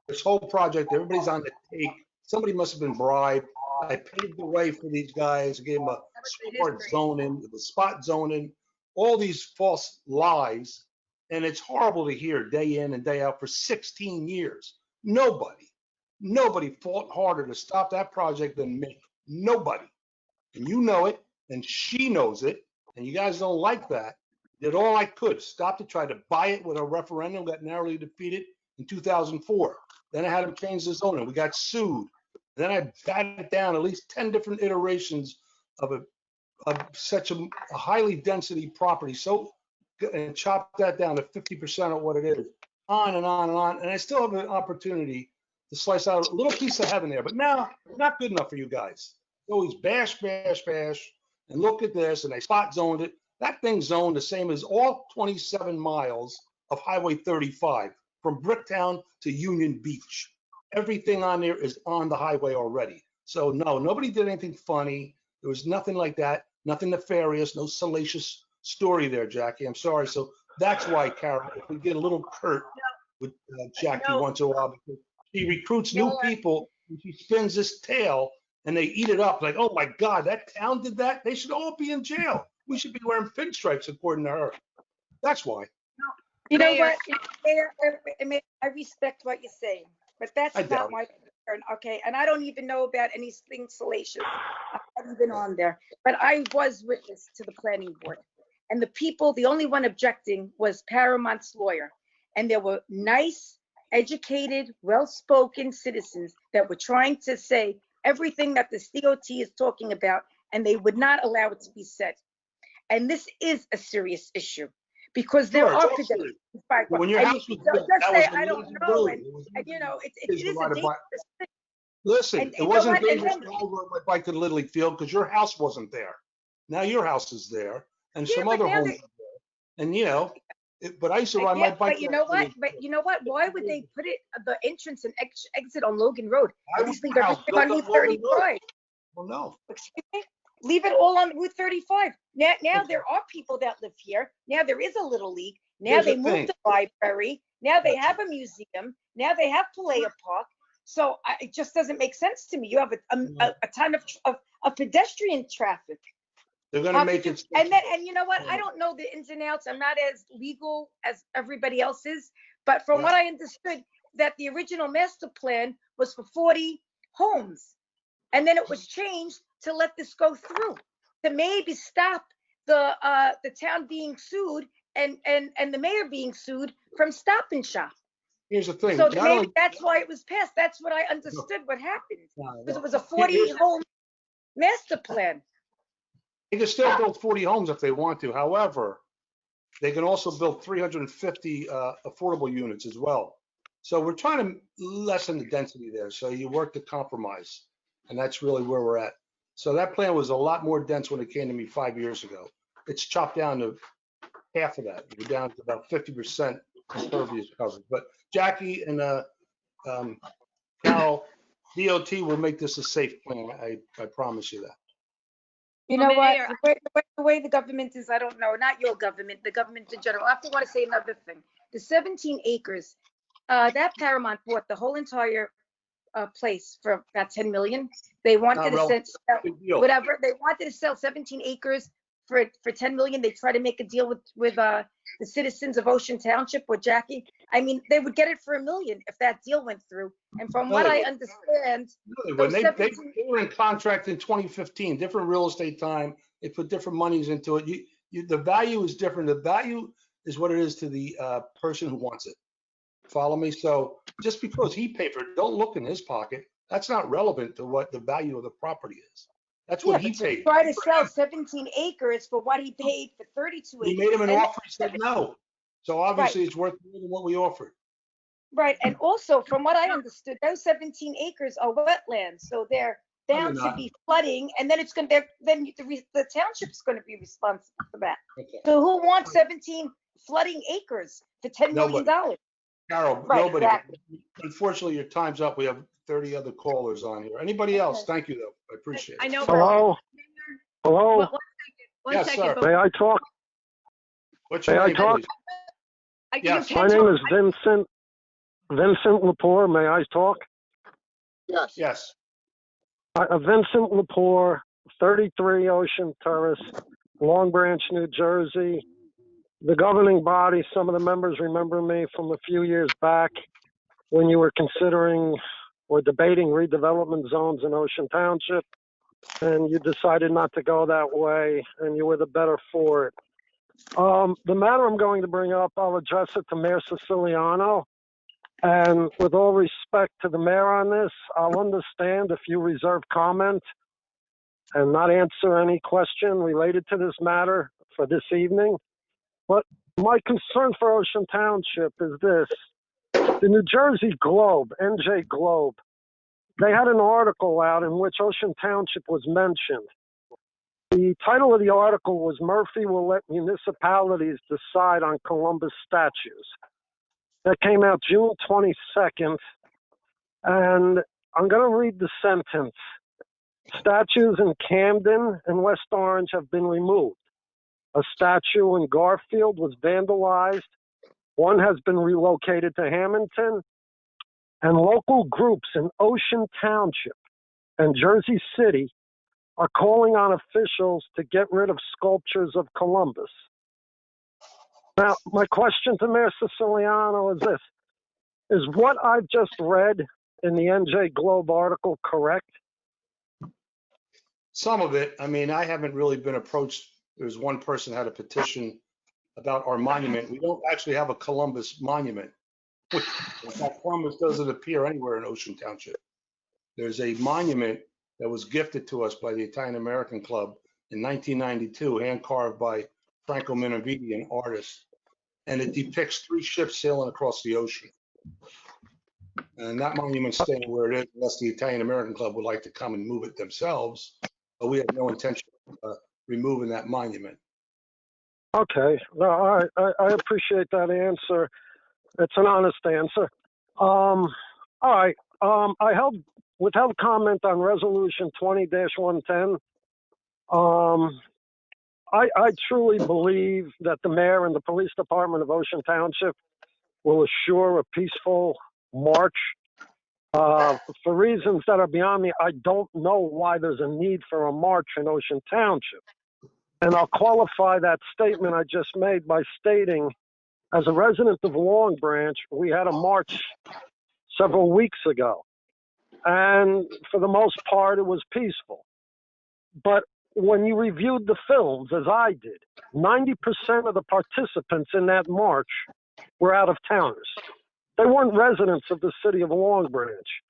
this whole project, everybody's on the take. Somebody must have been bribed. I paved the way for these guys, gave them a spot zoning, the spot zoning, all these false lies. And it's horrible to hear day in and day out for 16 years. Nobody fought harder to stop that project than me. Nobody. And you know it, and she knows it, and you guys don't like that. Did all I could, stop to try to buy it with a referendum, got narrowly defeated in 2004. Then I had them change the zoning. We got sued. Then I batted down at least 10 different iterations of such a highly density property. So, and chop that down to 50% of what it is. On and on and on. And I still have an opportunity to slice out a little piece of heaven there. But now, not good enough for you guys. Always bash, bash, bash. And look at this. And they spot zoned it. That thing's zoned the same as all 27 miles of Highway 35 from Bricktown to Union Beach. Everything on there is on the highway already. So no, nobody did anything funny. There was nothing like that, nothing nefarious, no salacious story there, Jackie. I'm sorry. So that's why, Carol, if we get a little curt with Jackie once in a while, because she recruits new people and she spins this tale and they eat it up like, oh my God, that town did that? They should all be in jail. We should be wearing pinstripes according to her. That's why. You know Mayor. what? Mayor, I respect what you're saying, but that's I not doubt my concern, okay? And I don't even know about anything salacious. I haven't been on there, but I was witness to the planning board. And the people, the only one objecting was Paramount's lawyer. And there were nice, educated, well-spoken citizens that were trying to say everything that the COT is talking about, and they would not allow it to be said. And this is a serious issue because there Sure, are it's pedestrians. When your And house was just built, that was say, a I don't lazy know, road. and, It was and you know, it kids is to a ride a dangerous bike. thing. Listen, And it you know wasn't what? And dangerous then- when I rode my bike to Little League Field because your house wasn't there. Now your house is there and Yeah, some but other now homes they- are there. And you know, but I used to ride my Yeah, bike. but you know what? But you know what? Why would they put it, the entrance and exit on Logan Road? I At was least leave my house everything on built Route on Logan Road. 35. Well, no. Excuse me? Leave it all on Route 35. Now there are people that live here. Now there is a Little League. Now Here's they the moved thing. the library. Now they have a museum. Now they have Palea Park. So it just doesn't make sense to me. You have a ton of pedestrian traffic. They're going to make it. And you know what? I don't know the ins and outs. I'm not as legal as everybody else is. But from what I understood, that the original master plan was for 40 homes. And then it was changed to let this go through, to maybe stop the town being sued and the mayor being sued from Stop and Shop. Here's the thing. So not maybe only- that's why it was passed. That's what I understood what happened. No, Because no. it was a 40 home master plan. They can still build 40 homes if they want to. However, they can also build 350 affordable units as well. So we're trying to lessen the density there. So you work to compromise. And that's really where we're at. So that plan was a lot more dense when it came to me 5 years ago. It's chopped down to half of that. We're down to about 50% impervious coverage. But Jackie and Carol, DOT will make this a safe plan. I promise you that. You Well, know what? Mayor, The way the government is, I don't know, not your government, the government in general. I have to want to say another thing. The 17 acres, that Paramount bought the whole entire place for about 10 million. They wanted Not to relevant. sell Big deal. whatever. They wanted to sell 17 acres for 10 million, they try to make a deal with the citizens of Ocean Township with Jackie. I mean, they would get it for $1 million if that deal went through. And from what I understand, When those they 17 were in contract in 2015, different real estate time, they put different monies into it. The value is different. The value is what it is to the person who wants it. Follow me? So just because he paid for it, don't look in his pocket. That's not relevant to what the value of the property is. That's what he but to paid. try to sell 17 acres for what he paid for 32 We acres. made him an and offer, he said no. So obviously it's worth more than what we offered. Right, and also from what I understood, those 17 acres are wetlands, so they're No, bound they're to not. be flooding, and then the township's going to be responsible for that. Okay. So who wants 17 flooding acres for $10 million? Carol, Right, nobody. exactly. Unfortunately, your time's up. We have 30 other callers on here. Anybody else? Thank you, though. I appreciate it. I know. Hello? Hello? One Yes, second. sir. but- May I talk? What's your May I name, talk? please? you Yes. can My name talk. is Vincent Lepore. May I talk? Yes. Yes. Vincent Lepore, 33 Ocean Terrace, Long Branch, New Jersey. The governing body, some of the members remember me from a few years back when you were considering or debating redevelopment zones in Ocean Township, and you decided not to go that way, and you were the better for it. The matter I'm going to bring up, I'll address it to Mayor Siciliano. And with all respect to the mayor on this, I'll understand if you reserve comment and not answer any question related to this matter for this evening. But my concern for Ocean Township is this. The New Jersey Globe, NJ Globe, they had an article out in which Ocean Township was mentioned. The title of the article was Murphy Will Let Municipalities Decide on Columbus Statues. That came out June 22nd, and I'm going to read the sentence. Statues in Camden and West Orange have been removed. A statue in Garfield was vandalized. One has been relocated to Hamilton, and local groups in Ocean Township and Jersey City are calling on officials to get rid of sculptures of Columbus. Now, my question to Mayor Siciliano is this. Is what I've just read in the NJ Globe article correct? Some of it. I mean, I haven't really been approached. There's one person had a petition about our monument. We don't actually have a Columbus monument. In fact, Columbus doesn't appear anywhere in Ocean Township. There's a monument that was gifted to us by the Italian American Club in 1992, hand carved by Franco Minervini, an artist. And it depicts 3 ships sailing across the ocean. And that monument's staying where it is, unless the Italian American Club would like to come and move it themselves. But we have no intention of removing that monument. Okay, no, all right, I appreciate that answer. It's an honest answer. All right, I withheld comment on Resolution 20-110. I truly believe that the mayor and the police department of Ocean Township will assure a peaceful march. For reasons that are beyond me, I don't know why there's a need for a march in Ocean Township. And I'll qualify that statement I just made by stating, as a resident of Long Branch, we had a march several weeks ago. And for the most part, it was peaceful. But when you reviewed the films, as I did, 90% of the participants in that march were out of towners. They weren't residents of the city of Long Branch.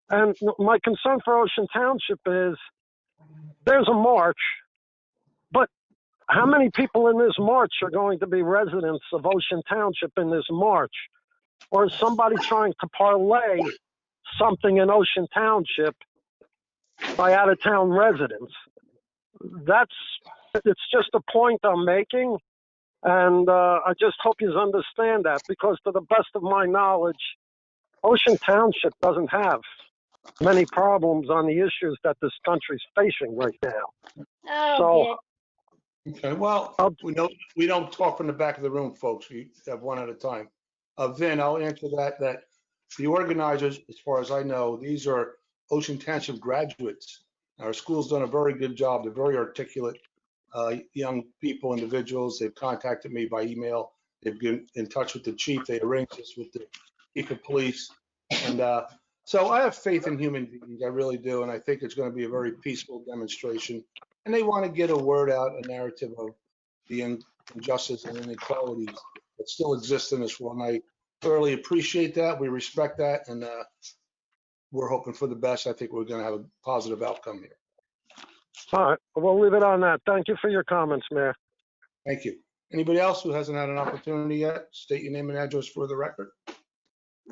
And my concern for Ocean Township is there's a march, but how many people in this march are going to be residents of Ocean Township in this march? Or is somebody trying to parlay something in Ocean Township by out-of-town residents? It's just a point I'm making, and I just hope you understand that, because to the best of my knowledge, Ocean Township doesn't have many problems on the issues that this country's facing right now. Oh, Okay, well, we don't talk from the back of the room, folks. We have one at a time. Vin, I'll answer that the organizers, as far as I know, these are Ocean Township graduates. Our school's done a very good job. They're very articulate. young people, individuals. They've contacted me by email. They've been in touch with the chief. They arranged this with the chief of police. And so I have faith in human beings. I really do. And I think it's going to be a very peaceful demonstration. And they want to get a word out, a narrative of the injustice and inequalities that still exist in this world. And I thoroughly appreciate that. We respect that. And we're hoping for the best. I think we're going to have a positive outcome here. All right, we'll leave it on that. Thank you for your comments, Mayor. Thank you. Anybody else who hasn't had an opportunity yet, state your name and address for the record.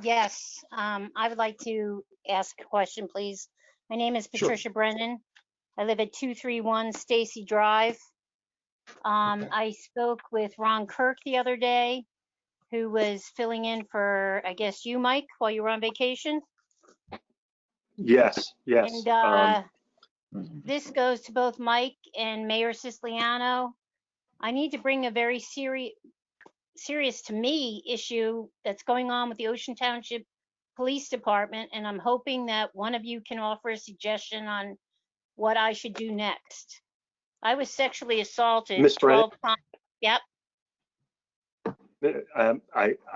Yes, I would like to ask a question, please. My name is Sure. Patricia Brennan. I live at 231 Stacy Drive. I spoke with Ron Kirk the other day, who was filling in for, I guess, you, Mike, while you were on vacation. Yes, yes. And this goes to both Mike and Mayor Siciliano. I need to bring a very serious to me issue that's going on with the Ocean Township Police Department, and I'm hoping that one of you can offer a suggestion on what I should do next. I was sexually assaulted Ms. Brennan? 12 times. Yep.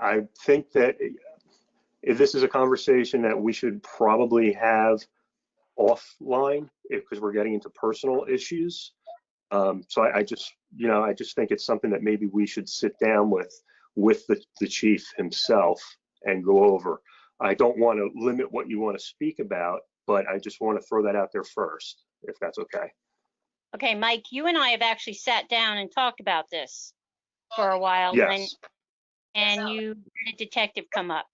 I think that if this is a conversation that we should probably have offline, because we're getting into personal issues. So I just think it's something that maybe we should sit down with the chief himself and go over. I don't want to limit what you want to speak about, but I just want to throw that out there first, if that's okay. Okay, Mike, you and I have actually sat down and talked about this for a while. Yes. And you had a detective come up.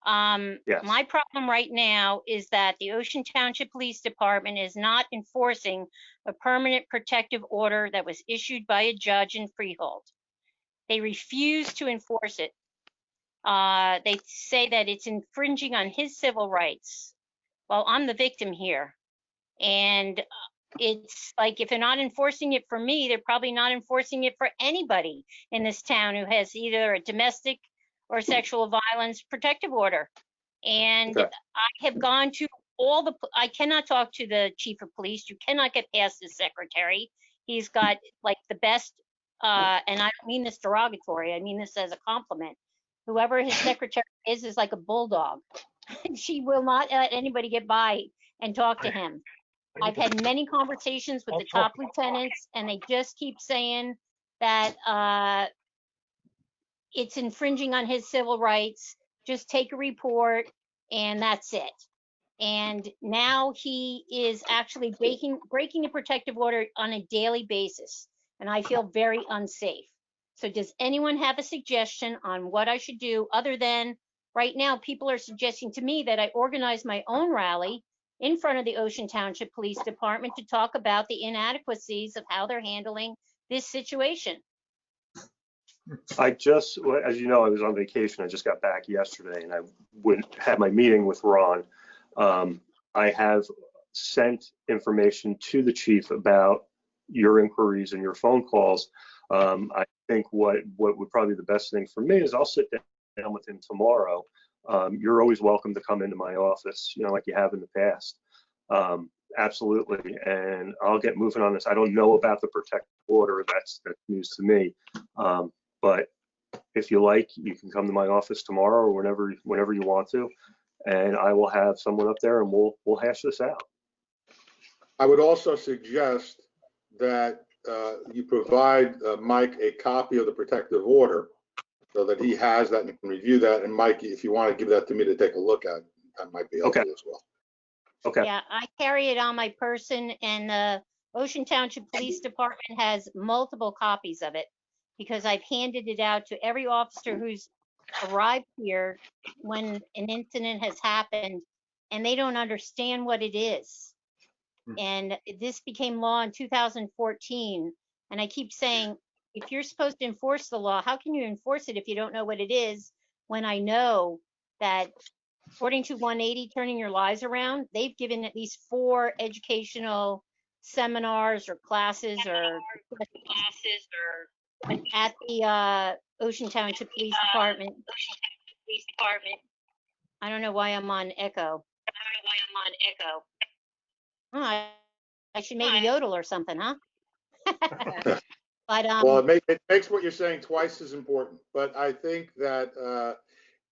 Yes. My problem right now is that the Ocean Township Police Department is not enforcing a permanent protective order that was issued by a judge in Freehold. They refuse to enforce it. They say that it's infringing on his civil rights. Well, I'm the victim here. And it's like, if they're not enforcing it for me, they're probably not enforcing it for anybody in this town who has either a domestic or sexual violence protective order. And Okay. I have gone to I cannot talk to the chief of police. You cannot get past his secretary. He's got like the best, and I don't mean this derogatory, I mean this as a compliment. Whoever his secretary is like a bulldog. She will not let anybody get by and talk to him. I've had many conversations with the top lieutenants, and they just keep saying that it's infringing on his civil rights. Just take a report, and that's it. And now he is actually breaking a protective order on a daily basis, and I feel very unsafe. So does anyone have a suggestion on what I should do, other than right now people are suggesting to me that I organize my own rally in front of the Ocean Township Police Department to talk about the inadequacies of how they're handling this situation? As you know, I was on vacation. I just got back yesterday, and I had my meeting with Ron. I have sent information to the chief about your inquiries and your phone calls. I think what would probably be the best thing for me is I'll sit down with him tomorrow. You're always welcome to come into my office, like you have in the past. Absolutely. And I'll get moving on this. I don't know about the protective order. That's news to me. But if you like, you can come to my office tomorrow or whenever you want to, and I will have someone up there and we'll hash this out. I would also suggest that you provide Mike a copy of the protective order so that he has that and can review that. And Mike, if you want to give that to me to take a look at, that might be helpful as well. Okay. Yeah, I carry it on my person, and the Ocean Township Police Department has multiple copies of it because I've handed it out to every officer who's arrived here when an incident has happened, and they don't understand what it is. And this became law in 2014. And I keep saying, if you're supposed to enforce the law, how can you enforce it if you don't know what it is? When I know that according to 180, Turning Your Lives Around, they've given at least 4 educational seminars or classes at the Ocean Township Police Department. I don't know why I'm on echo. Oh, I should maybe yodel or something, huh? But, Well, it makes what you're saying twice as important. But I think that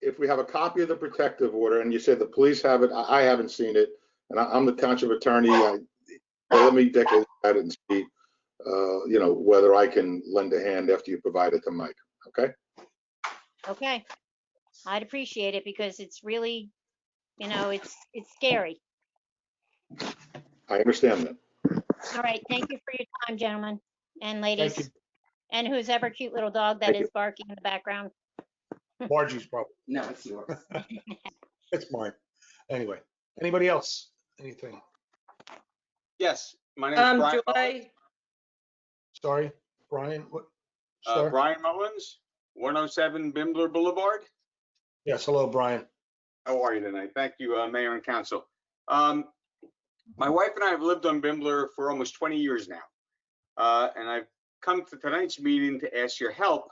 if we have a copy of the protective order, and you said the police have it, I haven't seen it, and I'm the township attorney. Let me take a look at it and see, whether I can lend a hand after you provide it to Mike. Okay? okay, I'd appreciate it because it's really, it's scary. I understand that. All right, thank you for your time, gentlemen and Thank you. ladies. And who's ever cute little dog that Thank is you. barking in the background. Margie's problem. No, it's yours. It's mine. Anyway, anybody else? Anything? Yes, my name is Brian Do Mullins. I, Sorry, Brian? What? Sir? Brian Mullins, 107 Bimbler Boulevard. Yes, hello, Brian. How are you tonight? Thank you, Mayor and Council. My wife and I have lived on Bimbler for almost 20 years now. And I've come to tonight's meeting to ask your help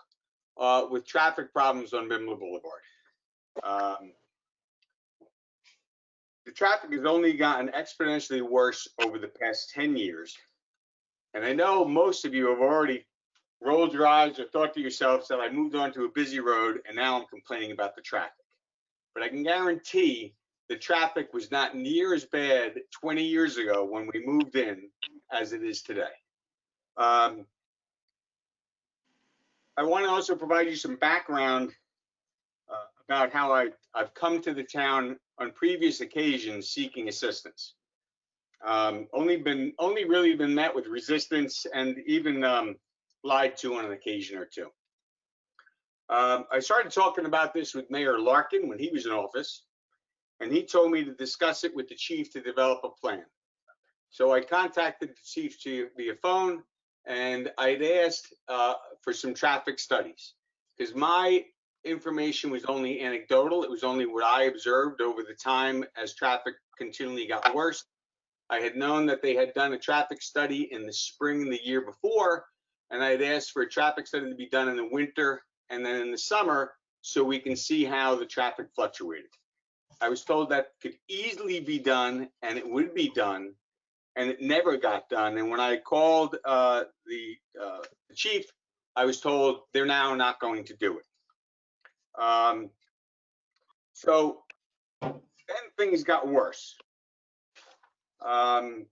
with traffic problems on Bimbler Boulevard. The traffic has only gotten exponentially worse over the past 10 years. And I know most of you have already rolled your eyes or thought to yourselves that I moved onto a busy road and now I'm complaining about the traffic. But I can guarantee the traffic was not near as bad 20 years ago when we moved in as it is today. I want to also provide you some background about how I've come to the town on previous occasions seeking assistance. Only really been met with resistance and even lied to on an occasion or two. I started talking about this with Mayor Larkin when he was in office, and he told me to discuss it with the chief to develop a plan. So I contacted the chief via phone, and I'd asked for some traffic studies because my information was only anecdotal. It was only what I observed over the time as traffic continually got worse. I had known that they had done a traffic study in the spring the year before, and I had asked for a traffic study to be done in the winter and then in the summer so we can see how the traffic fluctuated. I was told that could easily be done and it would be done, and it never got done. And when I called the chief, I was told they're now not going to do it. So then things got worse. Time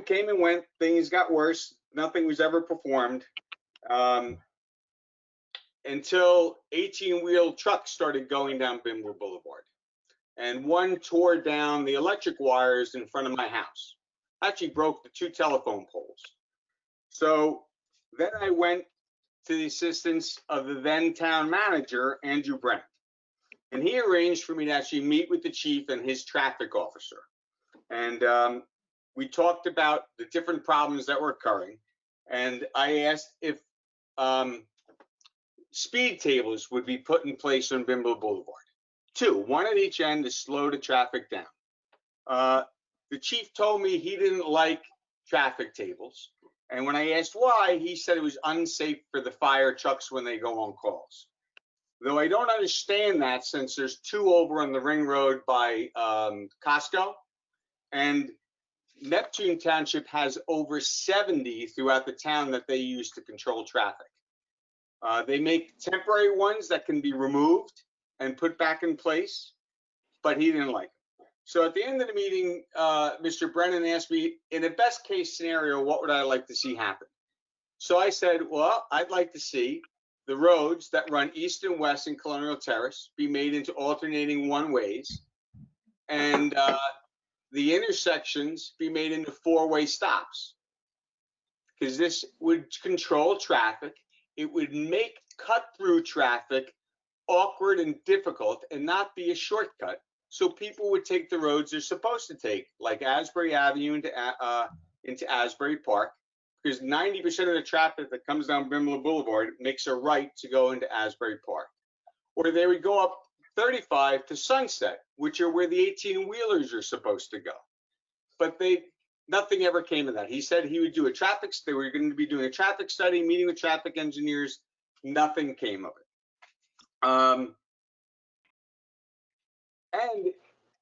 came and went, things got worse. Nothing was ever performed until 18-wheel trucks started going down Bimbler Boulevard. And one tore down the electric wires in front of my house. Actually broke the 2 telephone poles. So then I went to the assistance of the then town manager, Andrew Brennan. And he arranged for me to actually meet with the chief and his traffic officer. And we talked about the different problems that were occurring. And I asked if speed tables would be put in place on Bimbler Boulevard. 2, one at each end to slow the traffic down. The chief told me he didn't like traffic tables. And when I asked why, he said it was unsafe for the fire trucks when they go on calls. Though I don't understand that since there's 2 over on the ring road by Costco, and Neptune Township has over 70 throughout the town that they use to control traffic. They make temporary ones that can be removed and put back in place, but he didn't like it. So at the end of the meeting, Mr. Brennan asked me, in a best case scenario, what would I like to see happen? So I said, well, I'd like to see the roads that run east and west in Colonial Terrace be made into alternating one-ways, and the intersections be made into 4-way stops. Because this would control traffic. It would make cut-through traffic awkward and difficult and not be a shortcut. So people would take the roads they're supposed to take, like Asbury Avenue into Asbury Park, because 90% of the traffic that comes down Bimbler Boulevard makes a right to go into Asbury Park. Or they would go up 35 to Sunset, which are where the 18-wheelers are supposed to go. But nothing ever came of that. He said he would do they were going to be doing a traffic study, meeting with traffic engineers. Nothing came of it. And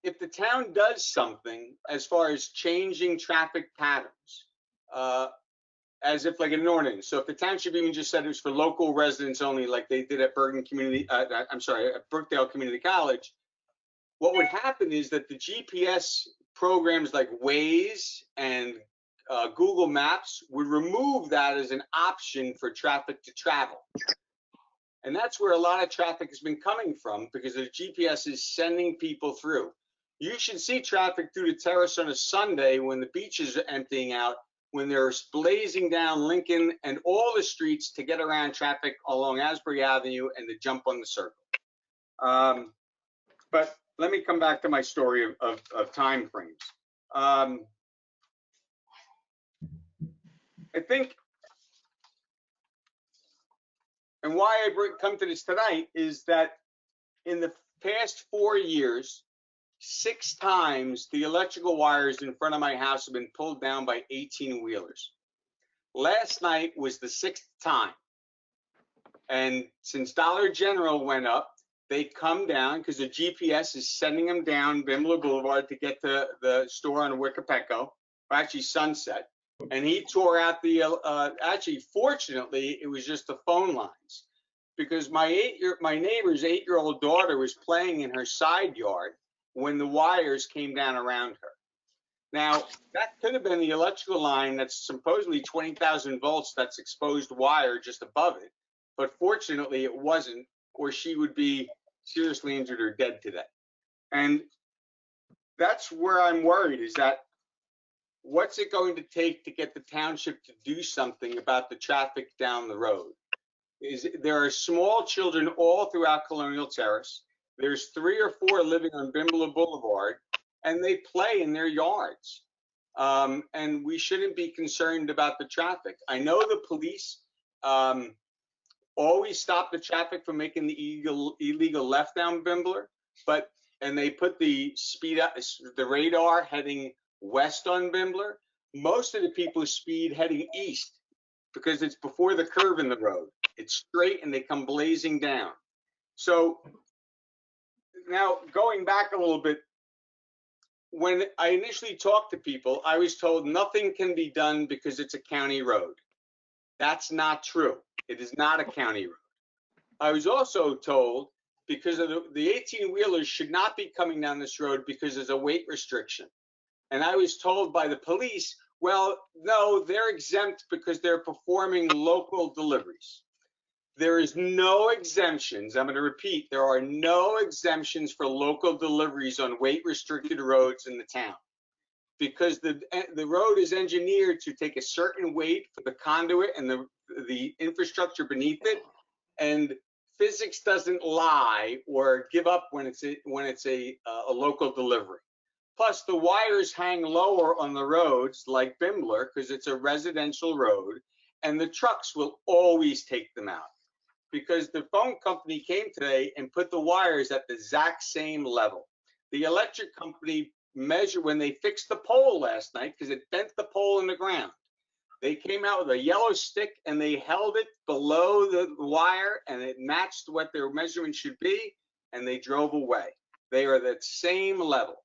if the town does something as far as changing traffic patterns, as if like an ordinance. So if the township even just said it was for local residents only, like they did at Bergen Community, I'm sorry, at Brookdale Community College, what would happen is that the GPS programs like Waze and Google Maps would remove that as an option for traffic to travel. And that's where a lot of traffic has been coming from, because the GPS is sending people through. You should see traffic through the terrace on a Sunday when the beaches are emptying out, when they're blazing down Lincoln and all the streets to get around traffic along Asbury Avenue and to jump on the circle. But let me come back to my story of time frames. I think, and why I come to this tonight is that in the past 4 years, 6 times the electrical wires in front of my house have been pulled down by 18-wheelers. Last night was the 6th time. And since Dollar General went up, they come down because the GPS is sending them down Bimler Boulevard to get to the store on Wickapeco, or actually Sunset. And he tore out the, actually, fortunately, it was just the phone lines, because my neighbor's 8-year-old daughter was playing in her side yard when the wires came down around her. Now, that could have been the electrical line that's supposedly 20,000 volts, that's exposed wire just above it. But fortunately, it wasn't, or she would be seriously injured or dead today. And that's where I'm worried, is that what's it going to take to get the township to do something about the traffic down the road? There are small children all throughout Colonial Terrace. There's 3 or 4 living on Bimble Boulevard, and they play in their yards. And we shouldn't be concerned about the traffic. I know the police always stop the traffic from making the illegal left down Bimbler, and they put the speed up, the radar heading west on Bimbler. Most of the people speed heading east because it's before the curve in the road. It's straight and they come blazing down. So now going back a little bit, when I initially talked to people, I was told nothing can be done because it's a county road. That's not true. It is not a county road. I was also told because of the 18-wheelers should not be coming down this road because there's a weight restriction. And I was told by the police, well, no, they're exempt because they're performing local deliveries. There is no exemptions. I'm going to repeat, there are no exemptions for local deliveries on weight restricted roads in the town, because the road is engineered to take a certain weight for the conduit and the infrastructure beneath it. And physics doesn't lie or give up when it's a local delivery. Plus, the wires hang lower on the roads like Bimbler because it's a residential road, and the trucks will always take them out because the phone company came today and put the wires at the exact same level. The electric company measured when they fixed the pole last night because it bent the pole in the ground. They came out with a yellow stick and they held it below the wire and it matched what their measurement should be, and they drove away. They are that same level.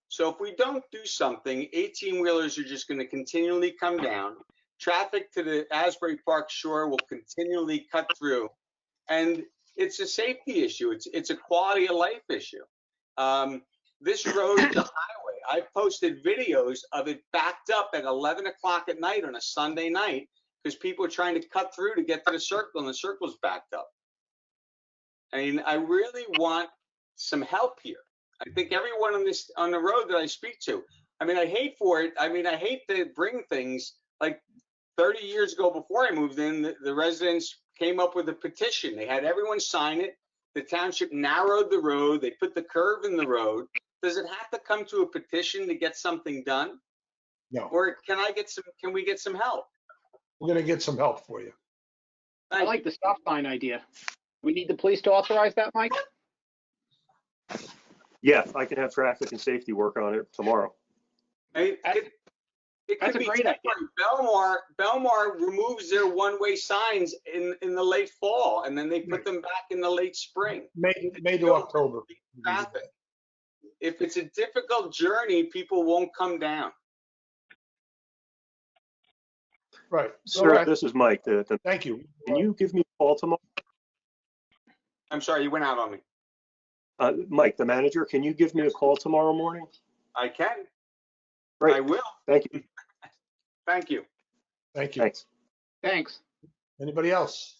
So if we don't do something, 18-wheelers are just going to continually come down. Traffic to the Asbury Park shore will continually cut through. And it's a safety issue. It's a quality of life issue. This road is a highway. I posted videos of it backed up at 11 o'clock at night on a Sunday night because people are trying to cut through to get to the circle and the circle's backed up. I mean, I really want some help here. I think everyone on the road that I speak to, I mean, I hate for it. I mean, I hate to bring things like 30 years ago before I moved in, the residents came up with a petition. They had everyone sign it. The township narrowed the road. They put the curve in the road. Does it have to come to a petition to get something done? No. Or can we get some help? We're going to get some help for you. I like the stop sign idea. We need the police to authorize that, Mike? Yeah, I can have traffic and safety work on it tomorrow. It That's could a be great idea. Belmar removes their one-way signs in the late fall, and then they put them back in the late spring. May to October. Traffic. If it's a difficult journey, people won't come down. Right. Sir, Okay. this is Mike. Thank you. Can you give me a call tomorrow? I'm sorry, you went out on me. Mike, the manager, can you give me a call tomorrow morning? I can. Great. I will. Thank you. Thank you. Thank you. Thanks. Thanks. Anybody else?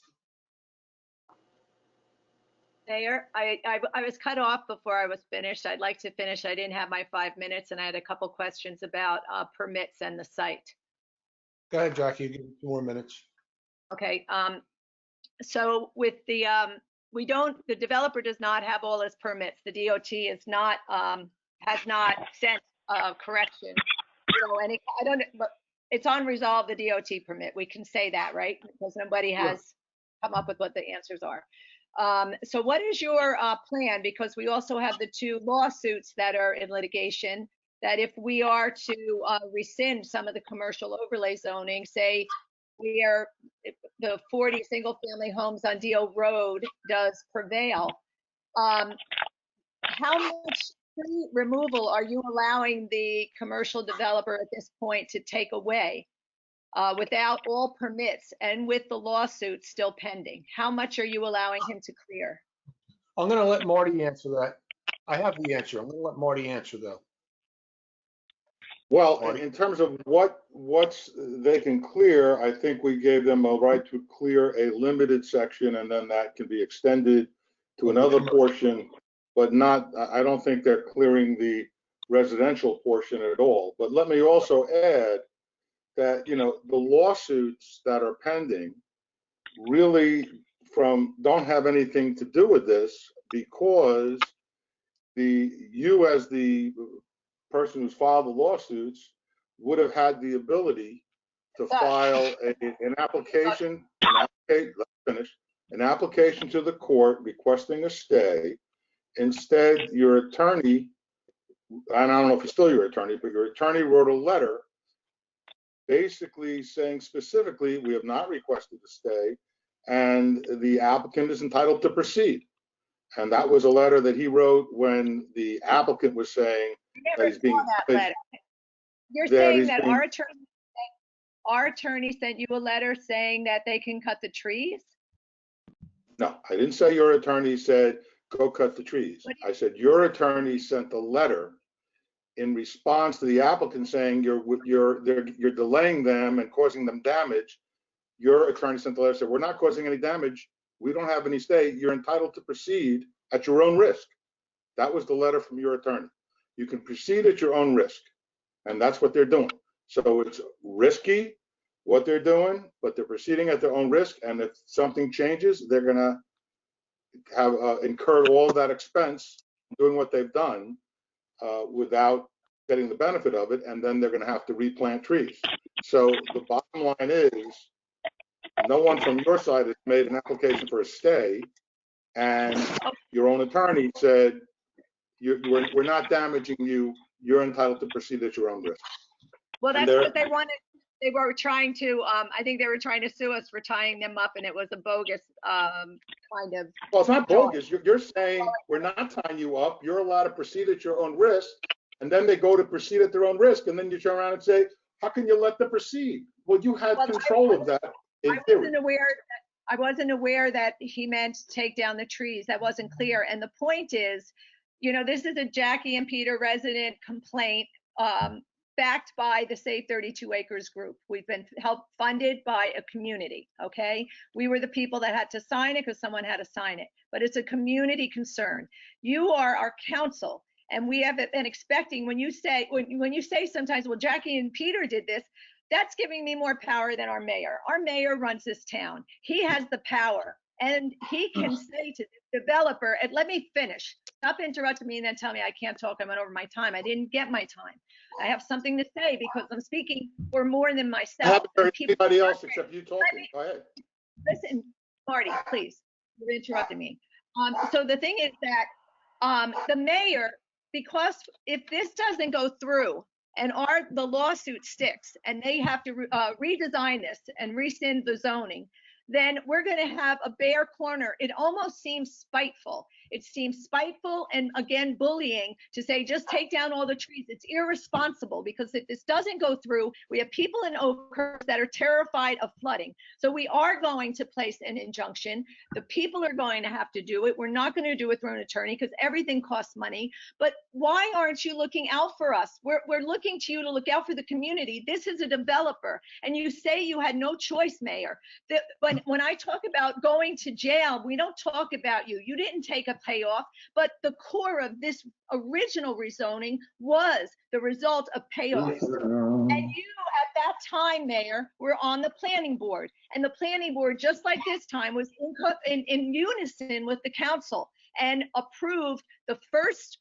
Mayor, I was cut off before I was finished. I'd like to finish. I didn't have my 5 minutes, and I had a couple questions about permits and the site. Go ahead, Jackie. Give me 2 more minutes. Okay, so with the, the developer does not have all his permits. The DOT is not, has not sent a correction. You know, and I don't, but it's unresolved, the DOT permit. We can say that, right? Because nobody has come up with what the answers are. So what is your plan? Because we also have the 2 lawsuits that are in litigation, that if we are to rescind some of the commercial overlay zoning, say the 40 single family homes on Deal Road does prevail, how much tree removal are you allowing the commercial developer at this point to take away without all permits and with the lawsuit still pending? How much are you allowing him to clear? I'm going to let Marty answer that. I have the answer. I'm going to let Marty answer though. Well, Marty? in terms of what's they can clear, I think we gave them a right to clear a limited section, and then that can be extended to another portion, but not, I don't think they're clearing the residential portion at all. But let me also add that, you know, the lawsuits that are pending really don't have anything to do with this, because you as the person who's filed the lawsuits would have had the ability to file an application, an application to the court requesting a stay. Instead, your attorney, and I don't know if he's still your attorney, but your attorney wrote a letter basically saying specifically, we have not requested a stay, and the applicant is entitled to proceed. And that was a letter that he wrote when the applicant was saying that he's being. That letter. You're saying that our attorney sent you a letter saying that they can cut the trees? No, I didn't say your attorney said, go cut the trees. I said your attorney sent a letter in response to the applicant saying you're delaying them and causing them damage. Your attorney sent the letter, said, we're not causing any damage. We don't have any stay. You're entitled to proceed at your own risk. That was the letter from your attorney. You can proceed at your own risk. And that's what they're doing. So it's risky what they're doing, but they're proceeding at their own risk. And if something changes, they're going to have incurred all of that expense doing what they've done without getting the benefit of it. And then they're going to have to replant trees. So the bottom line is, no one from your side has made an application for a stay, and your own attorney said, we're not damaging you. You're entitled to proceed at your own risk. Well, that's what they wanted. They were trying to, I think they were trying to sue us for tying them up, and it was a bogus kind of. Well, it's not bogus. You're saying we're not tying you up. You're allowed to proceed at your own risk, and then they go to proceed at their own risk, and then you turn around and say, how can you let them proceed? Well, you had control of that. I wasn't aware that he meant take down the trees. That wasn't clear. And the point is, you know, this is a Jackie and Peter resident complaint backed by the Save 32 Acres group. We've been funded by a community, okay? We were the people that had to sign it because someone had to sign it, but it's a community concern. You are our council, and we have been expecting, when you say sometimes, well, Jackie and Peter did this, that's giving me more power than our mayor. Our mayor runs this town. He has the power, and he can say to the developer, and let me finish. Stop interrupting me and then tell me I can't talk. I went over my time. I didn't get my time. I have something to say because I'm speaking for more than myself. I haven't heard anybody else except you talking. Go ahead. Listen, Marty, please. You're interrupting me. So the thing is that the mayor, because if this doesn't go through, and the lawsuit sticks, and they have to redesign this and rescind the zoning, then we're going to have a bear corner. It almost seems spiteful. It seems spiteful and, again, bullying to say, just take down all the trees. It's irresponsible, because if this doesn't go through, we have people in Oakhurst that are terrified of flooding. So we are going to place an injunction. The people are going to have to do it. We're not going to do it through an attorney, because everything costs money. But why aren't you looking out for us? We're looking to you to look out for the community. This is a developer, and you say you had no choice, Mayor. When I talk about going to jail, we don't talk about you. You didn't take a payoff, but the core of this original rezoning was the result of payoffs. And you, at that time, Mayor, were on the planning board, and the planning board, just like this time, was in unison with the council and approved the first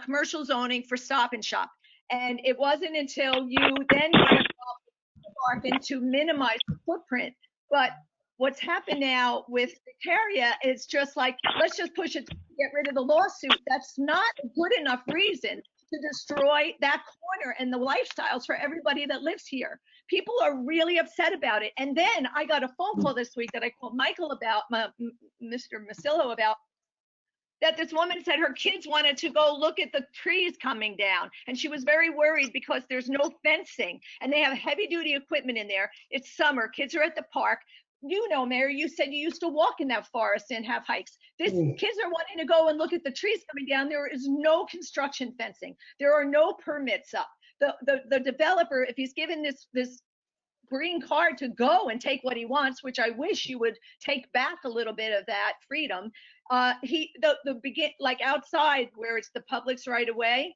commercial zoning for Stop and Shop. And it wasn't until you then got involved with Barkin to minimize the footprint. But what's happened now with Vicaria is just like, let's just push it to get rid of the lawsuit. That's not a good enough reason to destroy that corner and the lifestyles for everybody that lives here. People are really upset about it. And then I got a phone call this week that I called Michael about, Mr. Masillo about, that this woman said her kids wanted to go look at the trees coming down. And she was very worried because there's no fencing and they have heavy duty equipment in there. It's summer, kids are at the park. You know, Mary, you said you used to walk in that forest and have hikes. Kids are wanting to go and look at the trees coming down. There is no construction fencing. There are no permits up. The developer, if he's given this green card to go and take what he wants, which I wish you would take back a little bit of that freedom. Like outside where it's the public's right of way,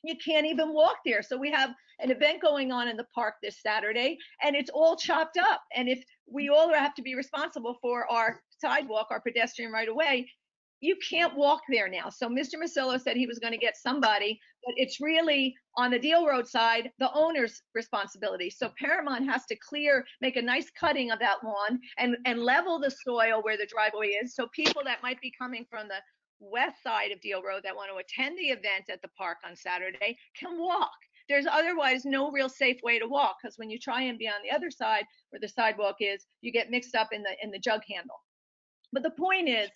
you can't even walk there. So we have an event going on in the park this Saturday, and it's all chopped up. And if we all have to be responsible for our sidewalk, our pedestrian right of way, you can't walk there now. So Mr. Masillo said he was going to get somebody, but it's really on the Deal Road side, the owner's responsibility. So Paramount has to make a nice cutting of that lawn and level the soil where the driveway is. So people that might be coming from the west side of Deal Road that want to attend the event at the park on Saturday can walk. There's otherwise no real safe way to walk, because when you try and be on the other side where the sidewalk is, you get mixed up in the jug handle. But the point is,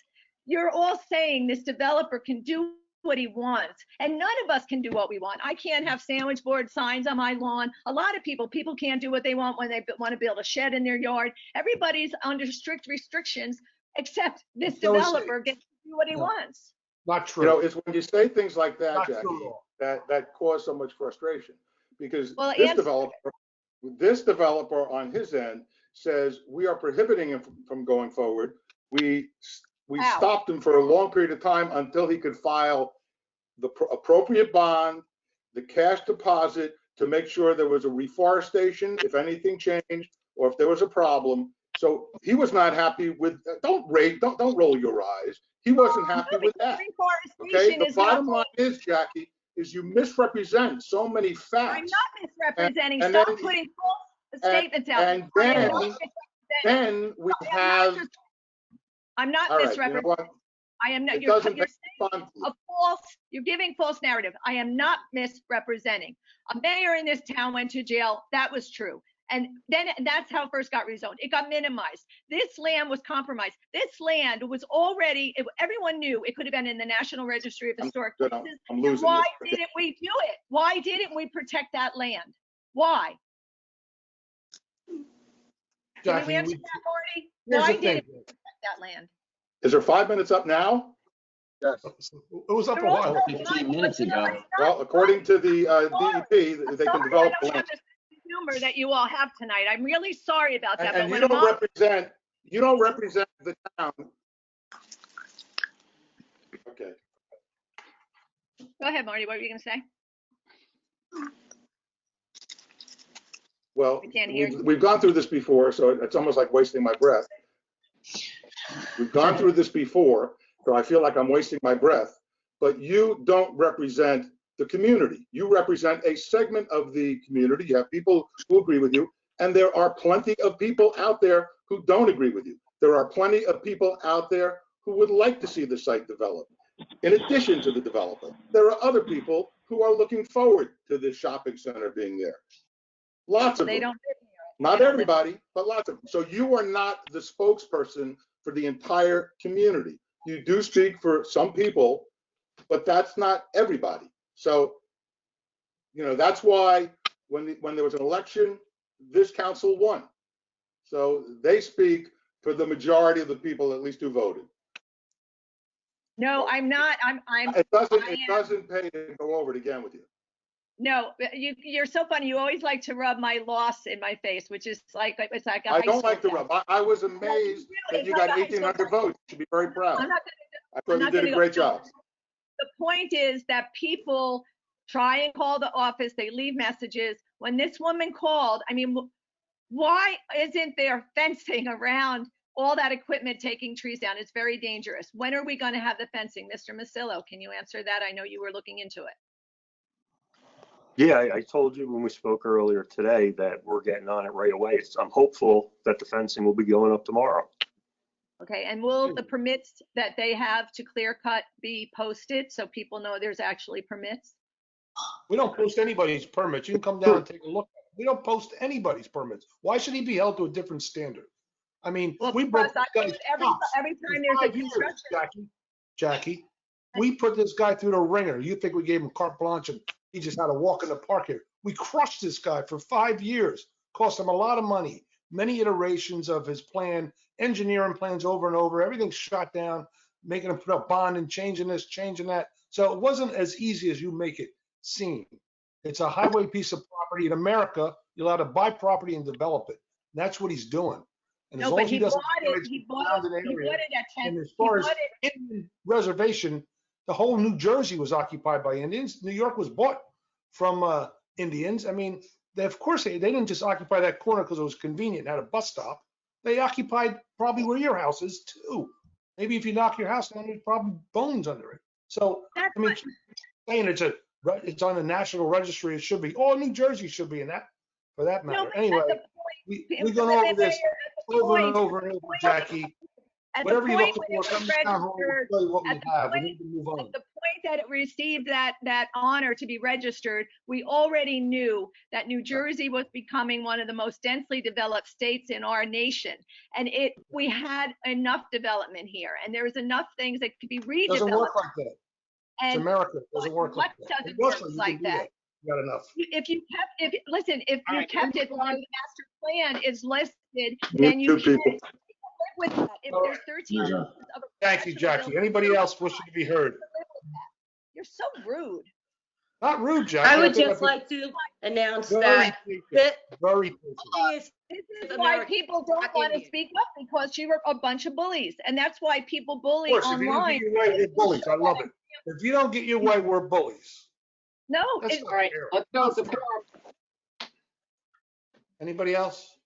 you're all saying this developer can do what he wants, and none of us can do what we want. I can't have sandwich board signs on my lawn. A lot of people can't do what they want when they want to build a shed in their yard. Everybody's under strict restrictions, except this developer gets to do what he wants. Not true. You know, it's when you say things like that, Not Jackie, true. that cause so much frustration, because Well, this developer on his end says we are prohibiting him from going forward. We stopped him for a long period of time until he could file the appropriate bond, the cash deposit, to make sure there was a reforestation if anything changed or if there was a problem. So he was not happy with. Don't roll your eyes. He wasn't happy with that. Okay. The bottom line is, Jackie, is you misrepresent so many facts. I'm not misrepresenting. And Stop then- putting false statements out. And then we have. I'm not All right, misrepresenting. you know what? I am not. It You're doesn't saying make fun. you're giving false narrative. I am not misrepresenting. A mayor in this town went to jail. That was true. And then that's how it first got rezoned. It got minimized. This land was compromised. This land was already, everyone knew it could have been in the National Registry of Historic Places. I'm losing Why this. didn't we do it? Why didn't we protect that land? Why? Can Jackie, you answer that, Marty? here's Why the thing. didn't we protect that land? Is there 5 minutes up now? Yes. It was up a They're while. also 15 minutes ago. Well, according to the DEP, they can develop I don't land. have the humor that you all have tonight. I'm really sorry about that. And but you when don't represent the town. Okay. Go ahead, Marty. What were you going to say? Well, We can't hear you. we've gone through this before, so it's almost like wasting my breath. We've gone through this before, so I feel like I'm wasting my breath. But you don't represent the community. You represent a segment of the community. You have people who agree with you, and there are plenty of people out there who don't agree with you. There are plenty of people out there who would like to see the site developed. In addition to the developer, there are other people who are looking forward to this shopping center being there. Lots of They them. don't live Not everybody, but lots of them. So you are not the spokesperson for the entire community. You do speak for some people, but that's not everybody. So, that's why when there was an election, this council won. So they speak for the majority of the people, at least who voted. No, I'm not. It doesn't pay to go over it again with you. No, you're so funny. You always like to rub my loss in my face, which is like, it's like a I high don't school like to test. rub. I was amazed that you got 1,800 votes. You should be very proud. I'm not I thought you did a great job. The point is that people try and call the office, they leave messages. When this woman called, I mean, why isn't there fencing around all that equipment taking trees down? It's very dangerous. When are we going to have the fencing? Mr. Masillo, can you answer that? I know you were looking into it. Yeah, I told you when we spoke earlier today that we're getting on it right away. I'm hopeful that the fencing will be going up tomorrow. Okay, and will the permits that they have to clear cut be posted so people know there's actually permits? We don't post anybody's permits. You can come down and take a look. We don't post anybody's permits. Why should he be held to a different standard? I mean, Well, we broke because this guy's every chops time for there's a 5 years, construction. Jackie, we put this guy through the ringer. You think we gave him carte blanche and he just had to walk in the park here? We crushed this guy for 5 years. Cost him a lot of money. Many iterations of his plan, engineering plans over and over. Everything's shot down, making him put up bond and changing this, changing that. So it wasn't as easy as you make it seem. It's a highway piece of property in America. You're allowed to buy property and develop it. And that's what he's doing. And as No, long but as he he doesn't bought it. He bought it at 10. and as He far as bought it. Indian reservation, the whole New Jersey was occupied by Indians. New York was bought from Indians. I mean, of course, they didn't just occupy that corner because it was convenient and had a bus stop. They occupied probably where your house is too. Maybe if you knock your house down, there's probably bones under it. So, I mean, saying it's on the National Registry, it should be. Oh, New Jersey should be in that, for that matter. Anyway, we've gone over this over and over and over, Jackie. Whatever you're looking for, come to town hall, we'll tell you what we have. We need to move on. At the point that it received that honor to be registered, we already knew that New Jersey was becoming one of the most densely developed states in our nation. And we had enough development here, and there was enough things that could be redeveloped. It doesn't work like that. It's America. It doesn't work like that. What doesn't work like that? You got enough. If you kept it the master plan is listed, then you can live with that. If there's 13 years of Thank you, Jackie. Anybody else wishing to be heard? You're so rude. Not rude, Jackie. I would just like to announce that very This is why people don't want to speak up, because you were a bunch of bullies, and that's why people bully Of course, if you don't online. get your way, we're bullies. I love it. If you don't get your way, we're bullies. No, That's it's not All right, fair. let's go to Anybody else?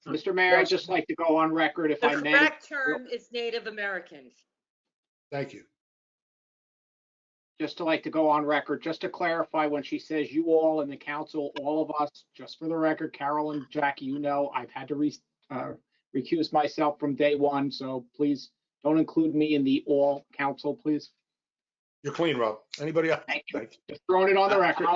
Mr. Mayor, I'd just like to go on record, if the I may. correct term is Native Americans. Thank you. Just to like to go on record, just to clarify, when she says you all in the council, all of us, just for the record, Carol and Jackie, I've had to recuse myself from day one, so please don't include me in the all council, please. You're clean, Rob. Anybody else? Thank you. Just throwing it on the record.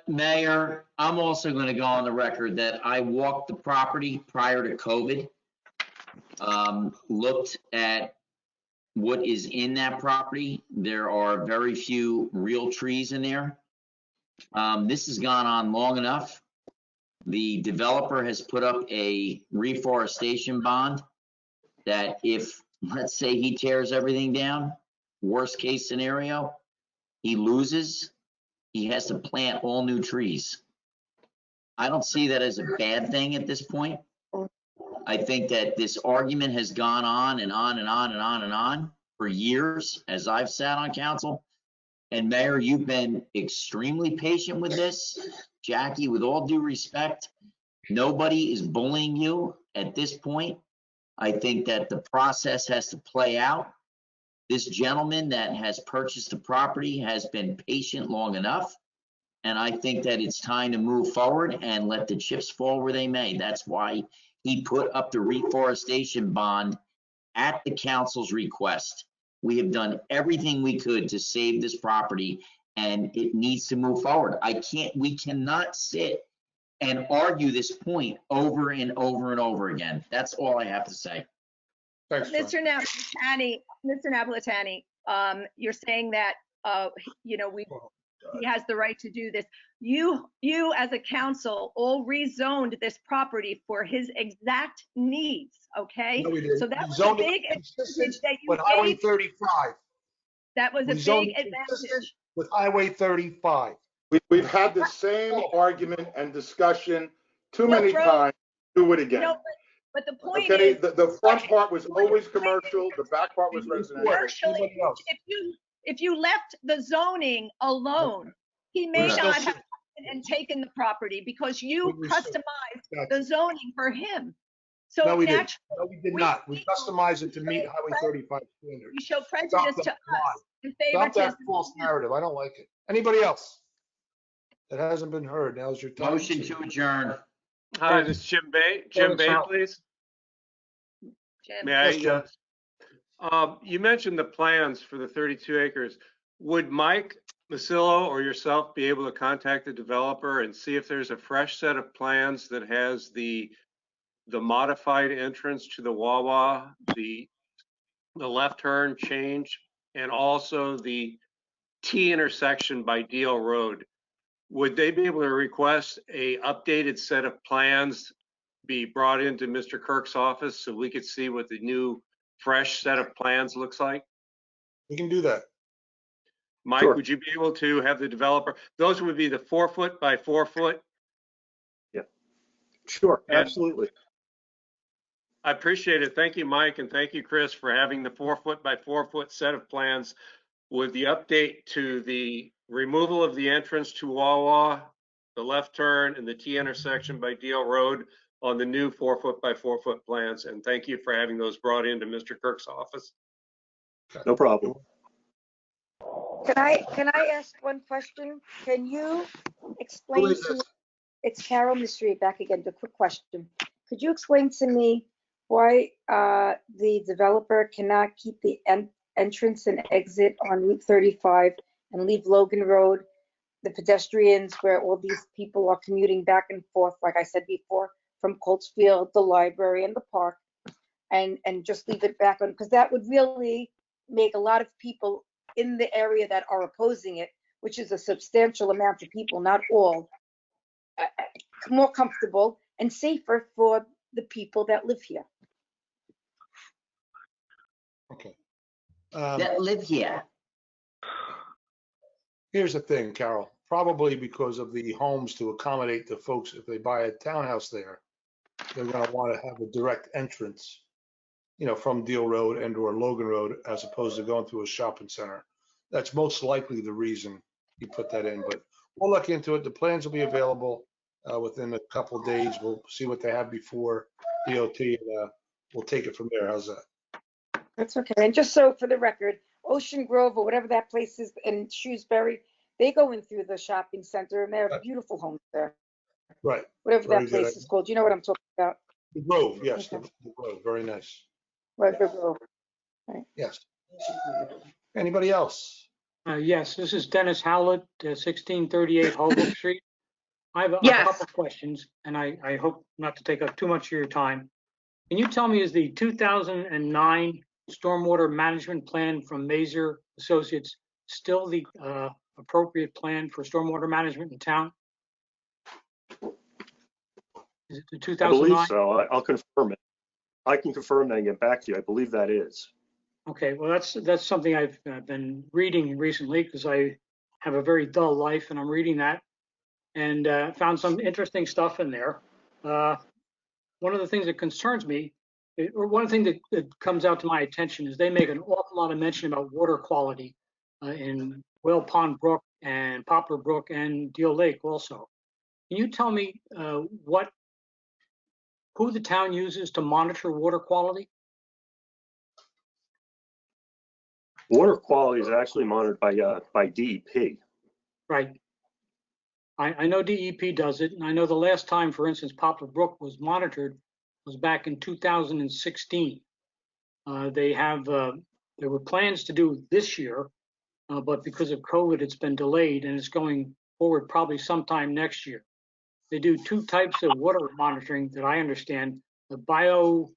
Mayor, I'm also going to go on the record that I walked the property prior to COVID, looked at what is in that property. There are very few real trees in there. This has gone on long enough. The developer has put up a reforestation bond that if, let's say, he tears everything down, worst case scenario, he loses, he has to plant all new trees. I don't see that as a bad thing at this point. I think that this argument has gone on and on and on and on and on for years as I've sat on council. And Mayor, you've been extremely patient with this. Jackie, with all due respect, nobody is bullying you at this point. I think that the process has to play out. This gentleman that has purchased the property has been patient long enough. And I think that it's time to move forward and let the chips fall where they may. That's why he put up the reforestation bond at the council's request. We have done everything we could to save this property, and it needs to move forward. We cannot sit and argue this point over and over and over again. That's all I have to say. Thanks, John. Mr. Napolitani, you're saying that, you know, he has the right to do this. You as a council all rezoned this property for his exact needs, okay? No, we didn't. So that We was zoned a it big advantage that you with Highway gave. 35. That was a We zoned big it consistent advantage. with Highway 35. We've had the same argument and discussion too No, many bro. times. Do it again. No, but the point Okay, is, the front part was always commercial, the back part was residential. commercially, Anybody else? if you left the zoning alone, he may We still not should. have and taken the property because you We still- customized the zoning for him. So No, we didn't. naturally, No, we did not. We customized it to meet Highway 35 standards. you show Stop prejudice that to lie. us and Stop that favoritism. false narrative. I don't like it. Anybody else that hasn't been heard? Now's your time. Motion to adjourn. Hi, this is Jim Bay. Jim Bay, please. Jim. May I? Yes, Jim. You mentioned the plans for the 32 acres. Would Mike Masillo or yourself be able to contact the developer and see if there's a fresh set of plans that has the modified entrance to the Wawa, the left turn change, and also the T intersection by Deal Road? Would they be able to request a updated set of plans be brought into Mr. Kirk's office so we could see what the new fresh set of plans looks like? We can do that. Mike, Sure. would you be able to have the developer, those would be the 4 foot by 4 foot? Sure, And- absolutely. I appreciate it. Thank you, Mike, and thank you, Chris, for having the 4 foot by 4 foot set of plans with the update to the removal of the entrance to Wawa, the left turn, and the T intersection by Deal Road on the new 4 foot by 4 foot plans. And thank you for having those brought into Mr. Kirk's office. No problem. Can I ask one question? Can you explain Who is to me? this? It's Carol Mystery back again. The quick question. Could you explain to me why the developer cannot keep the entrance and exit on Route 35 and leave Logan Road, the pedestrians where all these people are commuting back and forth, like I said before, from Coltsfield, the library and the park, and just leave it back on? Because that would really make a lot of people in the area that are opposing it, which is a substantial amount of people, not all, more comfortable and safer for the people that live here. Okay. That live here. Here's the thing, Carol. Probably because of the homes to accommodate the folks, if they buy a townhouse there, they're going to want to have a direct entrance, you know, from Deal Road and or Logan Road, as opposed to going through a shopping center. That's most likely the reason you put that in, but we'll look into it. The plans will be available within a couple of days. We'll see what they have before DOT, and we'll take it from there. How's that? That's okay. And just so for the record, Ocean Grove or whatever that place is in Shrewsbury, they go in through the shopping center and they have beautiful homes there. Right. Whatever Very that place good. is called. You know what I'm talking about? The Grove, yes, Okay. the Grove. Very nice. Right, the Grove. Right. Yes. Anybody else? Yes, this is Dennis Howlett, 1638 Holbrook Street. I have a Yes. couple questions, and I hope not to take up too much of your time. Can you tell me, is the 2009 stormwater management plan from Mazer Associates still the appropriate plan for stormwater management in town? Is it the I 2009? believe so. I'll confirm it. I can confirm that and get back to you. I believe that is. Okay, well, that's something I've been reading recently because I have a very dull life and I'm reading that and found some interesting stuff in there. One of the things that concerns me, or one thing that comes out to my attention, is they make an awful lot of mention about water quality in Whale Pond Brook and Poplar Brook and Deal Lake also. Can you tell me who the town uses to monitor water quality? Water quality is actually monitored by DEP. Right. I know DEP does it, and I know the last time, for instance, Poplar Brook was monitored was back in 2016. There were plans to do this year, but because of COVID, it's been delayed and it's going forward probably sometime next year. they do two types of water monitoring that I understand, the bio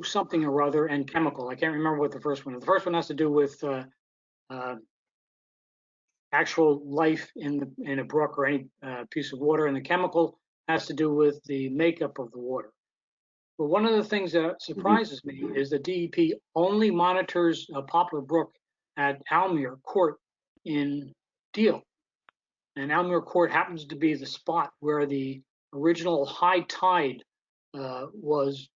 something or other and chemical. I can't remember what the first one is. The first one has to do with actual life in a brook or any piece of water, and the chemical has to do with the makeup of the water. But one of the things that surprises me is the DEP only monitors Poplar Brook at Almere Court in Deal. And Almere Court happens to be the spot where the original high tide was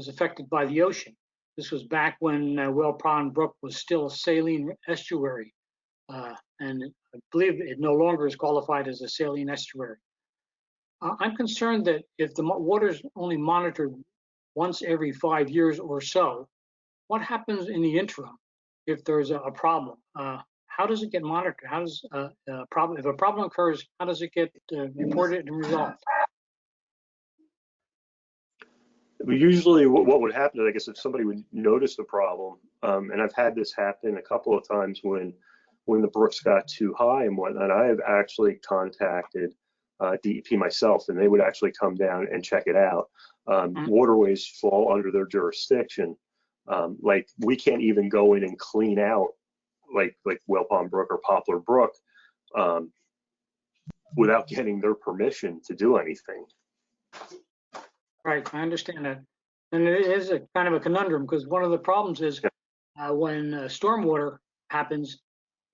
affected by the ocean. This was back when Whale Pond Brook was still a saline estuary. And I believe it no longer is qualified as a saline estuary. I'm concerned that if the water is only monitored once every 5 years or so, what happens in the interim if there's a problem? How does it get monitored? How does if a problem occurs, how does it get reported and resolved? Usually what would happen, I guess, if somebody would notice the problem, and I've had this happen a couple of times when the brooks got too high and whatnot, I have actually contacted DEP myself, and they would actually come down and check it out. Waterways fall under their jurisdiction. Like we can't even go in and clean out like Whale Pond Brook or Poplar Brook without getting their permission to do anything. Right, I understand that. And it is a kind of a conundrum because one of the problems is when stormwater happens,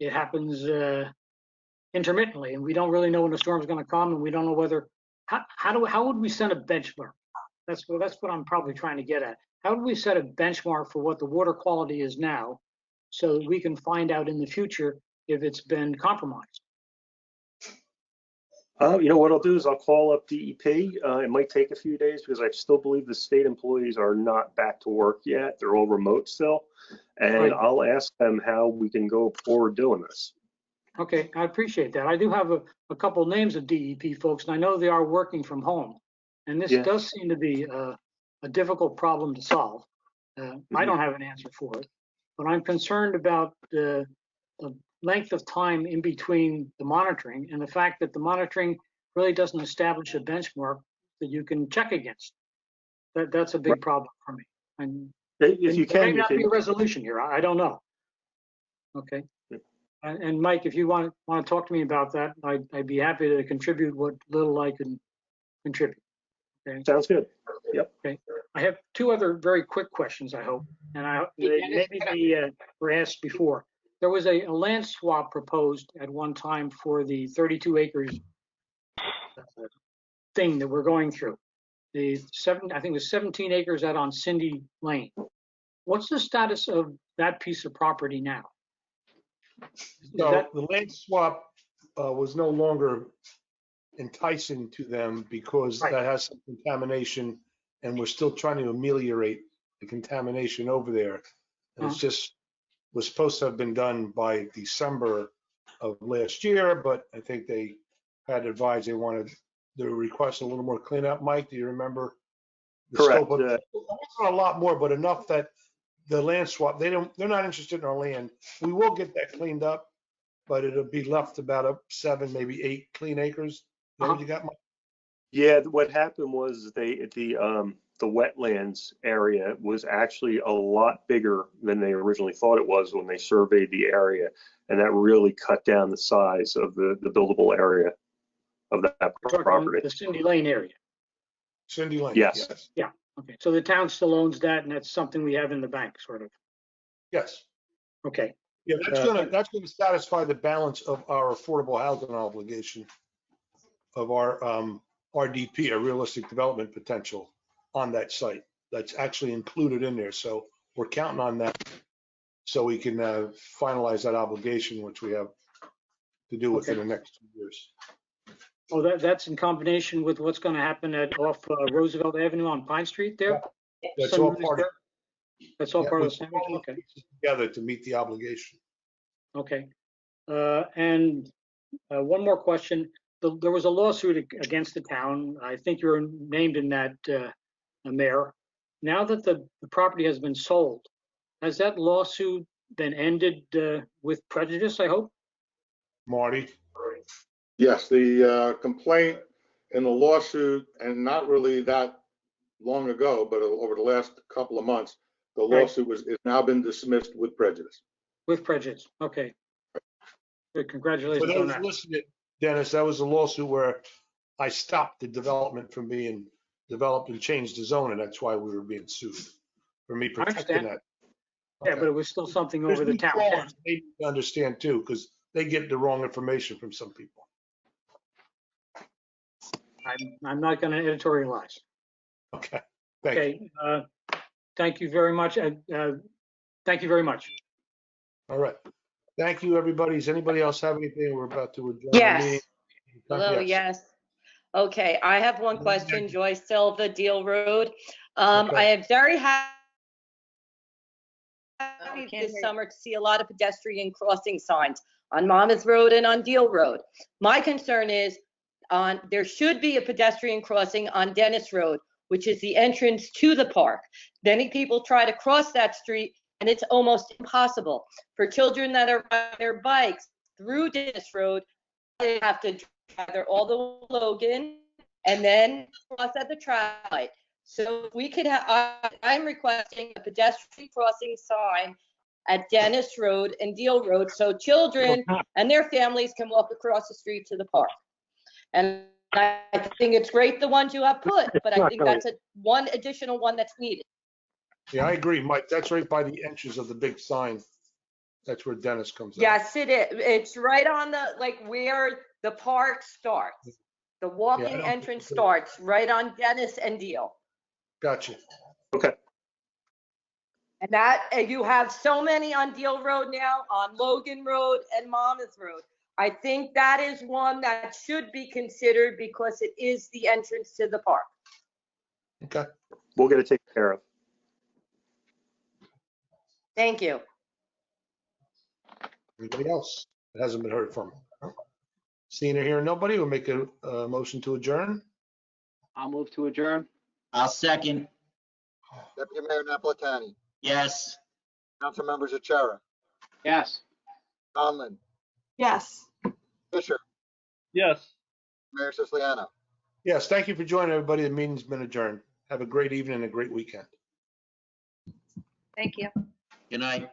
it happens intermittently, and we don't really know when the storm is going to come, and we don't know whether how would we set a benchmark? That's what I'm probably trying to get at. How do we set a benchmark for what the water quality is now, so that we can find out in the future if it's been compromised? You know what I'll do is I'll call up DEP. It might take a few days because I still believe the state employees are not back to work yet. They're all remote still, and Right. I'll ask them how we can go forward doing this. Okay, I appreciate that. I do have a couple names of DEP folks, and I know they are working from home. And this does seem to be a difficult problem to solve. I don't have an answer for it, but I'm concerned about the length of time in between the monitoring and the fact that the monitoring really doesn't establish a benchmark that you can check against. That's a big problem for me. And if you there may can, not be a resolution here. I don't know. Okay. And Mike, if you want to talk to me about that, I'd be happy to contribute what little I can contribute. Okay. Sounds good. Yep. Okay. I have two other very quick questions, I hope, and maybe were asked before. There was a land swap proposed at one time for the 32 acres thing that we're going through. I think it was 17 acres out on Cindy Lane. What's the status of that piece of property now? So the land swap was no longer enticing to them because that has some contamination, and we're still trying to ameliorate the contamination over there. And it's just was supposed to have been done by December of last year, but I think they had advised they wanted to request a little more cleanup. Mike, do you remember? Correct. Not a lot more, but enough that the land swap, they're not interested in our land. We will get that cleaned up, but it'll be left about 7, maybe 8 clean acres. Is that what you got, Mike? Yeah, what happened was the wetlands area was actually a lot bigger than they originally thought it was when they surveyed the area, and that really cut down the size of the buildable area of that property. The Cindy Lane area. Cindy Lane. Yes. Yeah. Okay. So the town still owns that, and that's something we have in the bank, sort of. Yes. Okay. Yeah, that's gonna satisfy the balance of our affordable housing obligation of our RDP, our realistic development potential on that site. That's actually included in there. So we're counting on that so we can finalize that obligation, which we have to do within the next 2 years. Oh, that's in combination with what's going to happen off Roosevelt Avenue on Pine Street there? That's all part of That's all part of the same. Okay. Together to meet the obligation. Okay. And one more question. There was a lawsuit against the town. I think you're named in that, Mayor. Now that the property has been sold, has that lawsuit been ended with prejudice, I hope? Marty? Yes, the complaint and the lawsuit, and not really that long ago, but over the last couple of months, the Right. lawsuit has now been dismissed with prejudice. With prejudice, okay. Good, For congratulations on those that. listening, Dennis, that was a lawsuit where I stopped the development from being developed and changed the zone, and that's why we were being sued. For me protecting understand. that. Yeah, Okay. but it was still something There's over the new town. callers they need to understand too, because they get the wrong information from some people. I'm not gonna editorialize. Okay, thank you. Okay, thank you very much. Thank you very much. All right. Thank you, everybody. Does anybody else have anything? We're about to adjourn the meeting. Yes. Hello, yes. Okay, I have one question. Joyce Silva, Deal Road. Okay. I am very happy can't this hear you. summer to see a lot of pedestrian crossing signs on Monmouth Road and on Deal Road. My concern is there should be a pedestrian crossing on Dennis Road, which is the entrance to the park. Many people try to cross that street and it's almost impossible. For children that are riding their bikes through Dennis Road, they have to drive all the Logan and then cross at the traffic light. So if we could have, I'm requesting a pedestrian crossing sign at Dennis Road and Deal Road so children and their families can walk across the street to the park. And I think it's great the ones you have put, but I think that's one additional one that's needed. Yeah, I agree, Mike. That's right by the entrance of the big sign. That's where Dennis comes out. Yes, it is. It's right on the, like where the park starts. The walking entrance starts right on Dennis and Deal. Gotcha. Okay. And that, you have so many on Deal Road now, on Logan Road and Monmouth Road. I think that is one that should be considered because it is the entrance to the park. Okay. We'll get it taken care of. Thank you. Anybody else that hasn't been heard from? Seeing or hearing nobody, we'll make a motion to adjourn. I'll move to adjourn. I'll second. Deputy Mayor Napolitani, Yes. Council Members Achara, Yes. Conlon, Yes. Fisher, Yes. Mayor Siciliano. Yes, thank you for joining, everybody. The meeting's been adjourned. Have a great evening and a great weekend. Thank you. Good night.